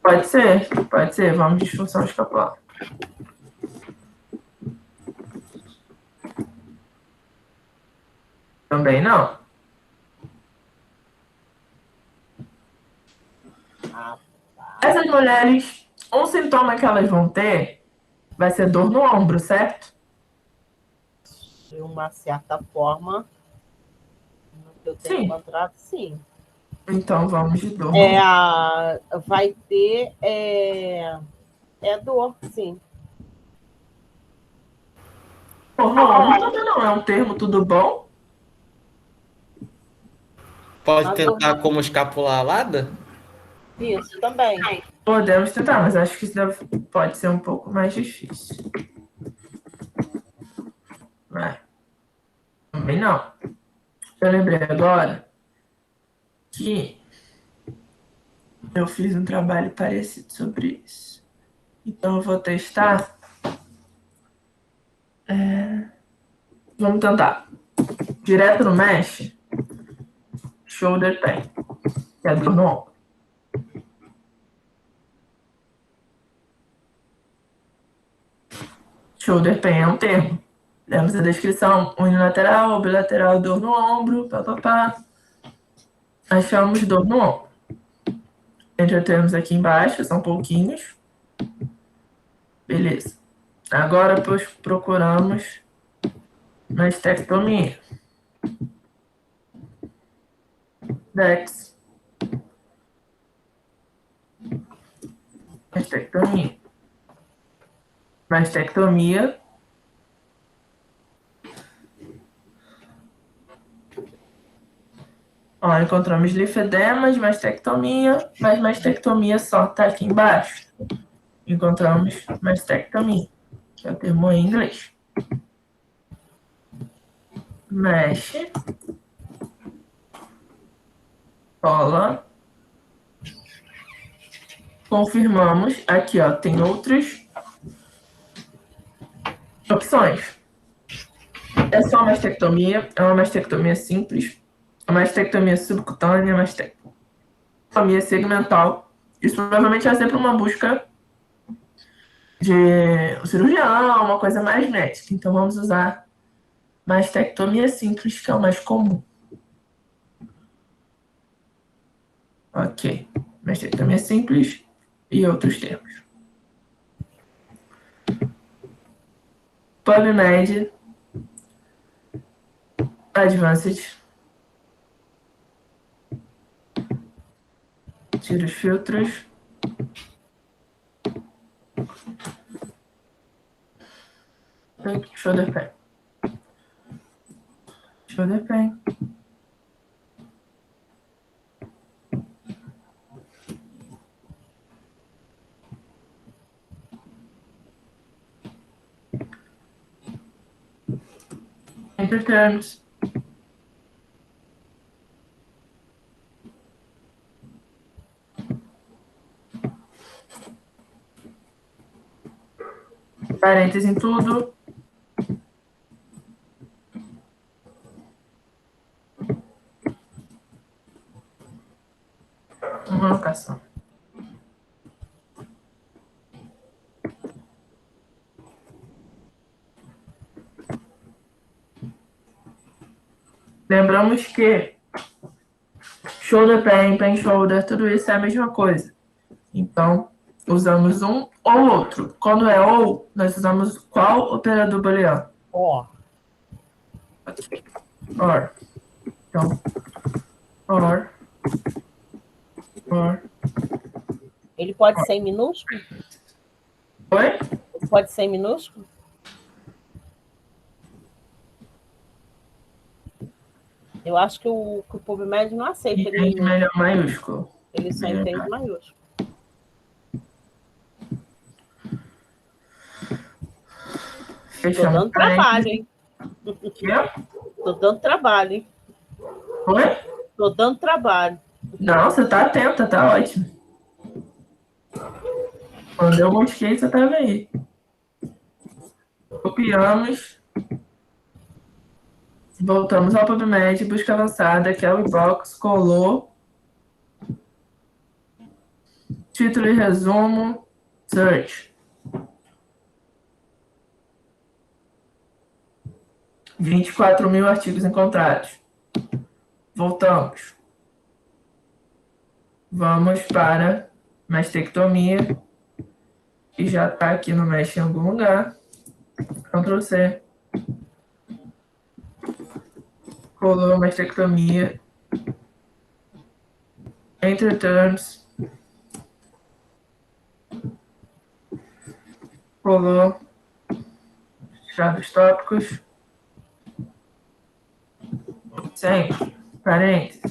Pode ser. Vamos disfunção escapular. Também não. Essas mulheres, um sintoma que elas vão ter vai ser dor no ombro, certo? De uma certa forma, no que eu tenho encontrado, sim. Então vamos de dor no ombro. Vai ter dor, sim. Dor no ombro também não é um termo tudo bom? Pode tentar como escapular-lada? Isso, também. Podemos tentar, mas acho que isso pode ser um pouco mais difícil. Também não. Eu lembrei agora que eu fiz um trabalho parecido sobre isso. Então eu vou testar. Vamos tentar. Direto no mesh. Shoulder pain. Que é dor no ombro. Shoulder pain é um termo. Lemos a descrição. Unilateral, bilateral, dor no ombro. Achamos dor no ombro. Entre termos aqui embaixo, são pouquinhos. Beleza. Agora procuramos mastectomia. Dex. Mastectomia. Mastectomia. Ó, encontramos linfedemas, mastectomia, mas mastectomia só tá aqui embaixo. Encontramos mastectomia, que é o termo em inglês. Mexe. Cola. Confirmamos. Aqui, ó, tem outras opções. É só mastectomia, é uma mastectomia simples. A mastectomia subcutânea, mastectomia segmental. Isso provavelmente é sempre uma busca de um cirurgião, uma coisa mais médica. Então vamos usar mastectomia simples, que é o mais comum. Ok. Mastectomia simples e outros termos. PubMed Advanced. Tira os filtros. Shoulder pain. Shoulder pain. Enter terms. Parênteses em tudo. Uma locação. Lembramos que shoulder pain, pain shoulder, tudo isso é a mesma coisa. Então, usamos um ou outro. Quando é ou, nós usamos qual operador booleano? Or. Or. Então, or. Ele pode ser em minúsculo? Oi? Ele pode ser em minúsculo? Eu acho que o PubMed não aceita ele em maiúsculo. Ele só entende maiúsculo. Tô dando trabalho, hein? Tô dando trabalho, hein? Oi? Tô dando trabalho. Não, você tá atenta, tá ótimo. Quando eu mosquei, você tava aí. Copiamos. Voltamos ao PubMed, busca avançada, Kelly Box, colou. Título e resumo, search. 24 mil artigos encontrados. Voltamos. Vamos para mastectomia. E já está aqui no mesh em algum lugar. Ctrl+C. Rolou mastectomia. Enter terms. Rolou. Chaves tópicos. Sempre. Parênteses.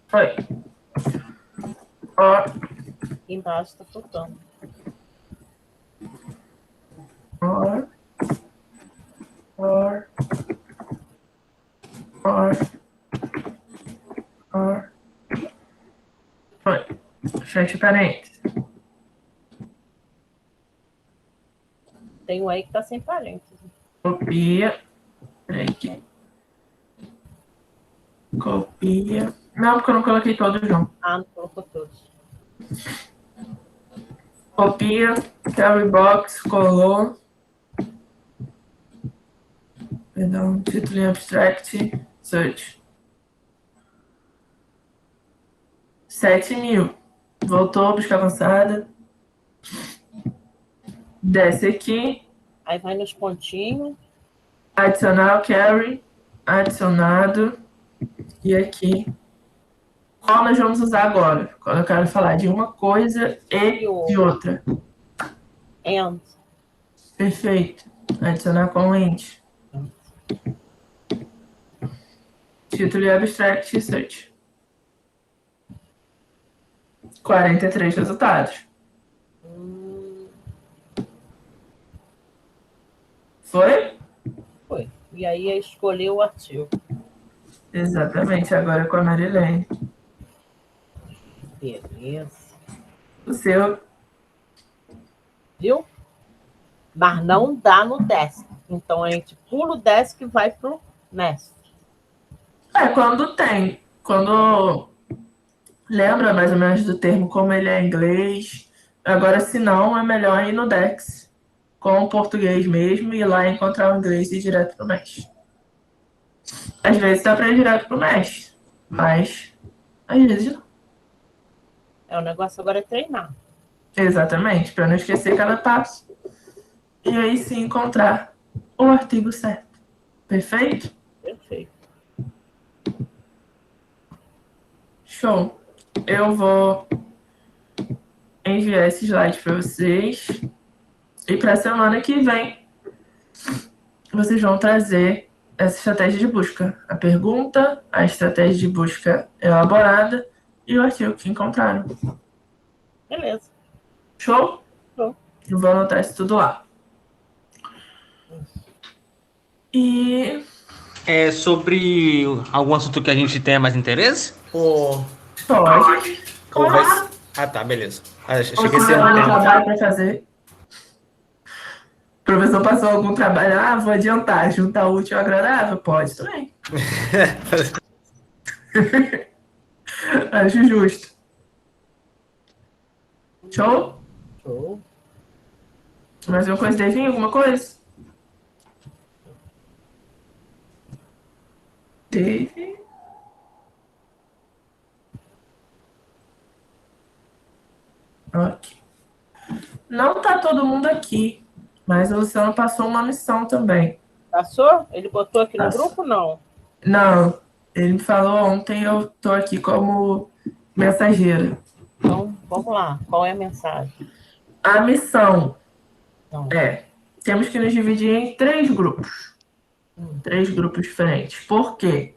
Foi. Ó. Embaixo tá faltando. Or. Foi. Fecha parênteses. Tem um aí que tá sem parênteses. Copia. Peraí aqui. Copia. Não, porque eu não coloquei todos, não. Ah, não colocou todos. Copia. Carry box. Colou. Perdão. Título em abstract. Search. 7.000. Voltou. Busca avançada. Desce aqui. Aí vai nos pontinhos. Adicionar o carry. Adicionado. E aqui. Qual nós vamos usar agora? Quando eu quero falar de uma coisa e de outra. And. Perfeito. Adicionar com end. Título e abstract search. 43 resultados. Foi? Foi. E aí escolheu o artigo. Exatamente, agora com a Marilene. Beleza. O seu. Viu? Mas não dá no desk. Então a gente pula o desk e vai pro mestre. Quando tem. Quando lembra mais ou menos do termo como ele é em inglês. Agora, se não, é melhor ir no Dex com o português mesmo e ir lá encontrar o inglês e ir direto pro mesh. Às vezes dá para ir direto pro mesh, mas às vezes não. O negócio agora é treinar. Exatamente, para não esquecer cada passo. E aí sim encontrar o artigo certo. Perfeito? Perfeito. Show. Eu vou enviar esse slide para vocês. E para a semana que vem, vocês vão trazer essa estratégia de busca. A pergunta, a estratégia de busca elaborada e o artigo que encontraram. Beleza. Show? Show. Eu vou anotar isso tudo lá. E... sobre algum assunto que a gente tenha mais interesse? Ou... Pode. Ou vai... Ah, tá, beleza. Achei que esse ano tem trabalho para fazer. O professor passou algum trabalho, vou adiantar, juntar o útil ao agradável? Pode também. Acho justo. Show? Show. Mais uma coisa, Devinho? Alguma coisa? Dave? Ok. Não tá todo mundo aqui, mas o Luciano passou uma missão também. Passou? Ele botou aqui no grupo, não? Não, ele me falou ontem, eu tô aqui como mensageira. Então, vamos lá. Qual é a mensagem? A missão Não. temos que nos dividir em 3 grupos. 3 grupos diferentes. Por quê?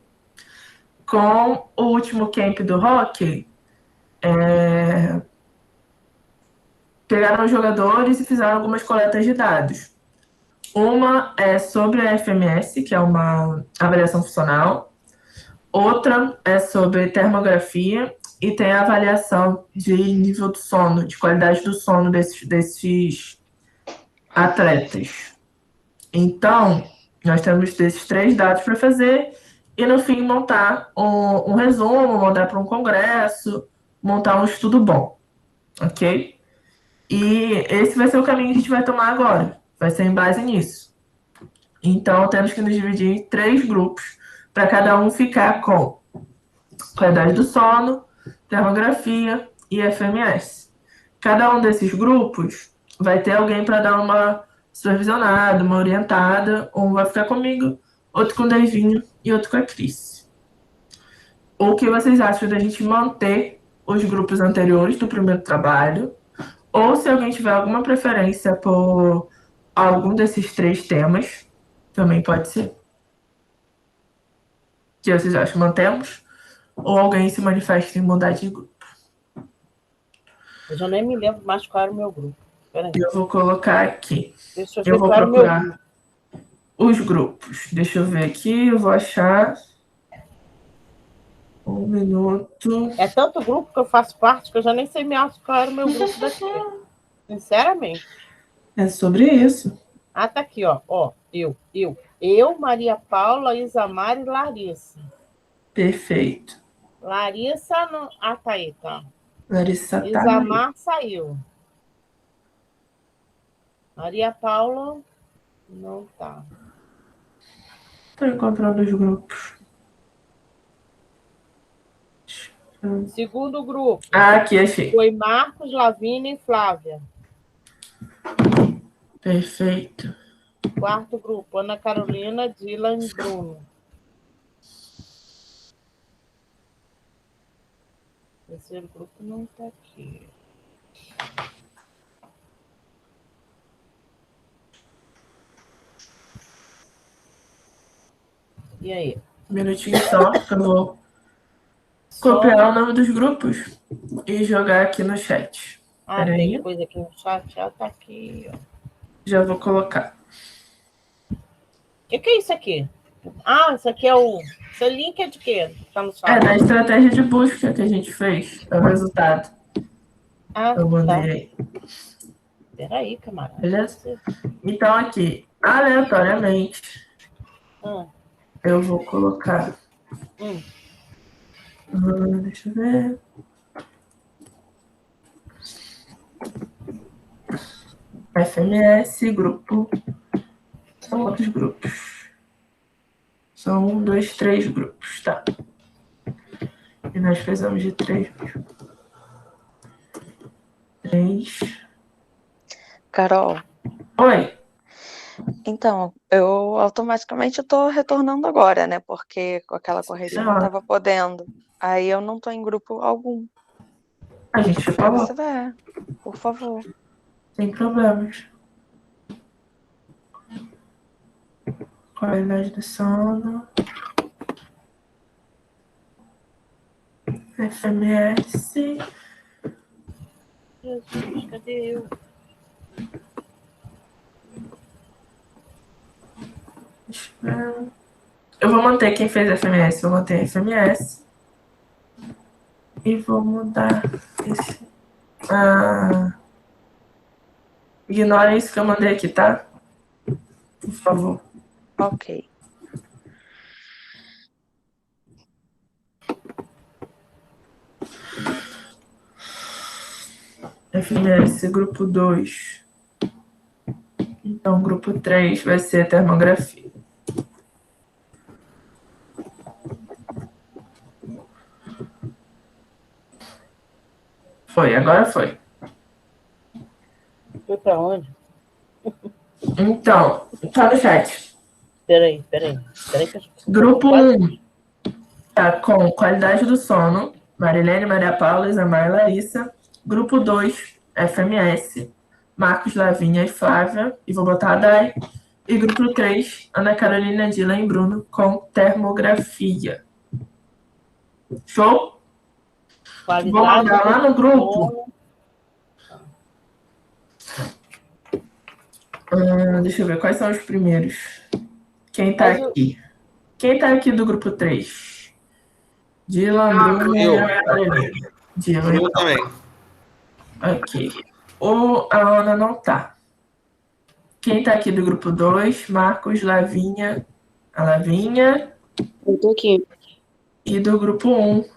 Com o último camp do hockey, pegaram os jogadores e fizeram algumas coletas de dados. Uma é sobre a FMS, que é uma avaliação funcional. Outra é sobre termografia e tem a avaliação de nível do sono, de qualidade do sono desses atletas. Então, nós temos esses 3 dados para fazer e, no fim, montar um resumo, mandar para um congresso, montar um estudo bom, ok? E esse vai ser o caminho que a gente vai tomar agora, vai ser em base nisso. Então, temos que nos dividir em 3 grupos, para cada um ficar com qualidade do sono, termografia e FMS. Cada um desses grupos vai ter alguém para dar uma supervisionada, uma orientada, um vai ficar comigo, outro com o Davinho e outro com a Cris. O que vocês acham da gente manter os grupos anteriores do primeiro trabalho? Ou se alguém tiver alguma preferência por algum desses 3 temas, também pode ser. O que vocês acham? Mantemos? Ou alguém se manifesta em mudar de grupo? Eu já nem me lembro mais qual era o meu grupo. Eu vou colocar aqui. Deixa eu vou procurar os grupos. Deixa eu ver aqui, eu vou achar. 1 minuto. É tanto grupo que eu faço parte que eu já nem sei mais qual era o meu grupo daqui. Sinceramente. É sobre isso. Ah, tá aqui, ó. Eu, Maria Paula, Isamar e Larissa. Perfeito. Larissa não. Ah, tá aí, tá. Larissa tá. Isamar saiu. Maria Paula não tá. Estou encontrando os grupos. Segundo grupo. Ah, aqui, achei. Foi Marcos, Lavínia e Flávia. Perfeito. Quarto grupo, Ana Carolina, Dylan e Bruno. Terceiro grupo não está aqui. E aí? Um minutinho só, que eu vou copiar o nome dos grupos e jogar aqui no chat. Ah, tem coisa aqui no chat? Já tá aqui, ó. Já vou colocar. O que é isso aqui? Ah, isso aqui é o... Esse link é de quê? Tá no chat. É da estratégia de busca que a gente fez. É o resultado. Ah, eu mandei aí. Peraí, camarada. Beleza? Então, aqui, aleatoriamente, eu vou colocar... deixa eu ver... FMS, grupo... São outros grupos. São 1, 2, 3 grupos, tá? E nós precisamos de 3 mesmo. 3. Carol. Oi. Então, automaticamente eu tô retornando agora, né? Porque com aquela correria eu não tava podendo. Aí eu não tô em grupo algum. A gente falou. Você vai, por favor. Sem problemas. Qualidade do sono. FMS. Jesus, cadê eu? Eu vou manter quem fez FMS. Vou manter FMS. E vou mudar esse. Ignora isso que eu mandei aqui, tá? Por favor. Ok. FMS, grupo 2. Então, grupo 3 vai ser termografia. Foi, agora foi. Foi pra onde? Então, tá no chat. Peraí. Grupo 1 tá com qualidade do sono, Marilene, Maria Paula, Isamar e Larissa. Grupo 2, FMS, Marcos, Lavínia e Flávia, e vou botar a Dai. E grupo 3, Ana Carolina, Dylan e Bruno, com termografia. Show? Qualidade vou mandar lá no grupo. Deixa eu ver, quais são os primeiros? Quem tá aqui? Quem tá aqui do grupo 3? Dylan, Bruno e Ana Carolina. Eu também. Ok. A Ana não tá. Quem tá aqui do grupo 2? Marcos, Lavinha. A Lavinha. Eu tô aqui. E do grupo 1,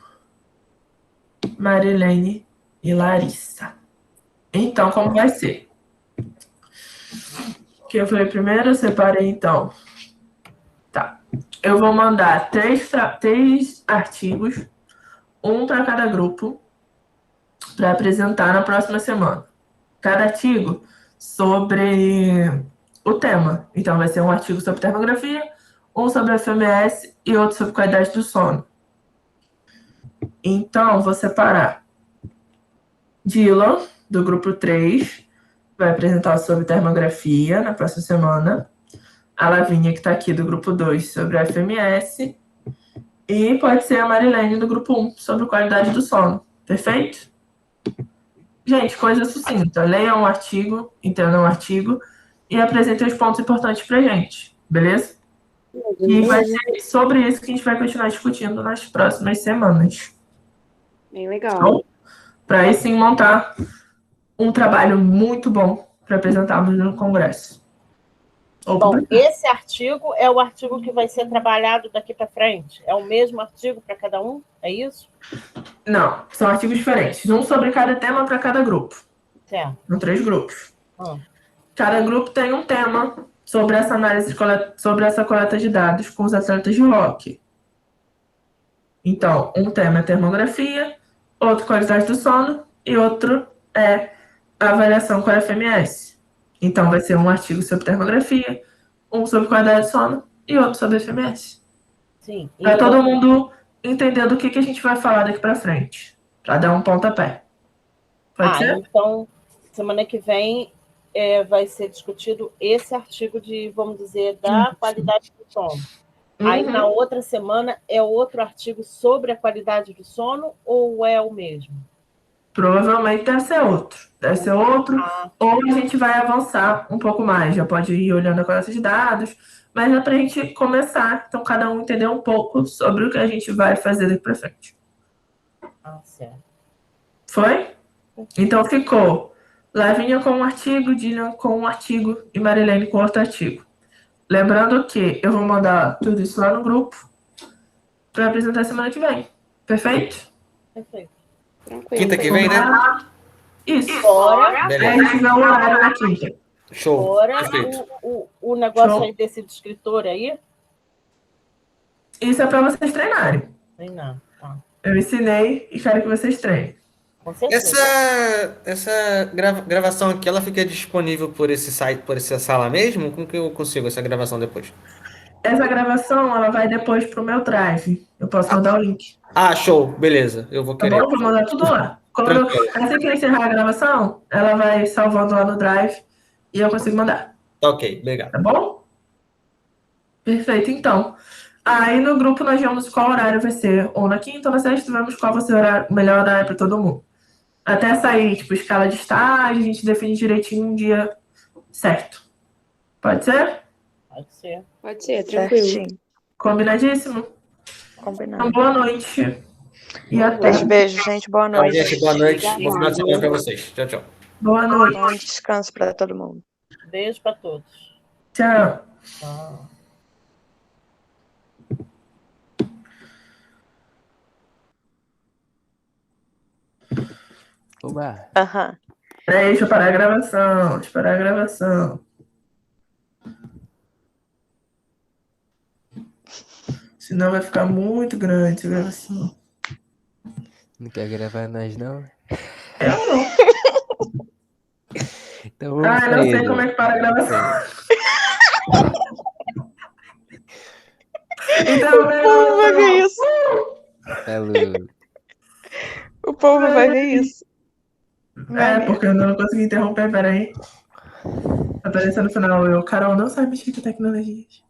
Marilene e Larissa. Então, como vai ser? O que eu falei primeiro, eu separei então. Tá. Eu vou mandar 3 artigos, um para cada grupo, para apresentar na próxima semana. Cada artigo sobre o tema. Então, vai ser um artigo sobre termografia, um sobre a FMS e outro sobre qualidade do sono. Então, vou separar. Dylan, do grupo 3, vai apresentar sobre termografia na próxima semana. A Lavínia, que está aqui do grupo 2, sobre a FMS. E pode ser a Marilene, do grupo 1, sobre qualidade do sono. Perfeito? Gente, coisa sucinta. Leiam um artigo, entendam o artigo e apresentem os pontos importantes pra gente. Beleza? E vai ser sobre isso que a gente vai continuar discutindo nas próximas semanas. Bem legal. Então, para aí sim montar um trabalho muito bom para apresentarmos no Congresso. Bom, esse artigo é o artigo que vai ser trabalhado daqui para frente? É o mesmo artigo para cada um? É isso? Não, são artigos diferentes. Um sobre cada tema para cada grupo. Certo. São 3 grupos. Cada grupo tem um tema sobre essa análise, sobre essa coleta de dados com os atletas de hóquei. Então, um tema é termografia, outro qualidade do sono e outro é avaliação com a FMS. Então, vai ser um artigo sobre termografia, um sobre qualidade do sono e outro sobre FMS. Sim. Para todo mundo entender do que a gente vai falar daqui para frente. Para dar um pontapé. Pode ser? Então, semana que vem vai ser discutido esse artigo de, vamos dizer, da qualidade do sono. Aí, na outra semana, é outro artigo sobre a qualidade do sono ou é o mesmo? Provavelmente deve ser outro. Deve ser outro. Ou a gente vai avançar um pouco mais. Já pode ir olhando a coleta de dados. Mas é para a gente começar. Então, cada um entender um pouco sobre o que a gente vai fazer daqui para frente. Certo. Foi? Então, ficou Lavínia com um artigo, Dylan com um artigo e Marilene com outro artigo. Lembrando que eu vou mandar tudo isso lá no grupo para apresentar semana que vem. Perfeito? Perfeito. Tranquilo. Quinta que vem, né? Isso. Fora, Aí a gente vê o horário na quinta. Show. Fora Perfeito. o negócio Show. aí desse escritor aí? Isso é para vocês treinarem. Treinar, tá. Eu ensinei e quero que vocês treinem. Com certeza. Essa gravação aqui, ela fica disponível por esse site, por essa sala mesmo? Como que eu consigo essa gravação depois? Essa gravação, ela vai depois pro meu Drive. Eu posso mandar o link. Ah, show. Beleza. Eu vou Tá querer. bom? Vou mandar tudo lá. Assim que eu encerrar a gravação, ela vai salvando lá no Drive e eu consigo mandar. Ok, legal. Tá bom? Perfeito, então. Aí no grupo nós vemos qual horário vai ser. Ou na quinta ou na sexta, vemos qual vai ser o melhor horário para todo mundo. Até sair, tipo, escala de estágio, a gente define direitinho um dia certo. Pode ser? Pode ser. Pode ser, tranquilo. Certinho. Combinadíssimo? Combinado. Então, boa noite. E até. Beijo, gente. Boa Então, noite. gente, boa noite. Bom final de semana para vocês. Tchau, tchau. Boa noite. Bom descanso para todo mundo. Beijo para todos. Tchau. Tchau. Oba. Aham. Peraí, deixa eu parar a gravação. Deixa eu parar a gravação. Senão vai ficar muito grande a gravação. Não quer gravar nós, não? Eu não. Então vamos Ah, eu não sair, sei né? como é que para a gravação. Então, O povo vai ver isso. Falou. O povo vai ver isso. É, porque eu não consegui interromper, peraí. Apareceu no final, Carol não sabe mexer com tecnologias.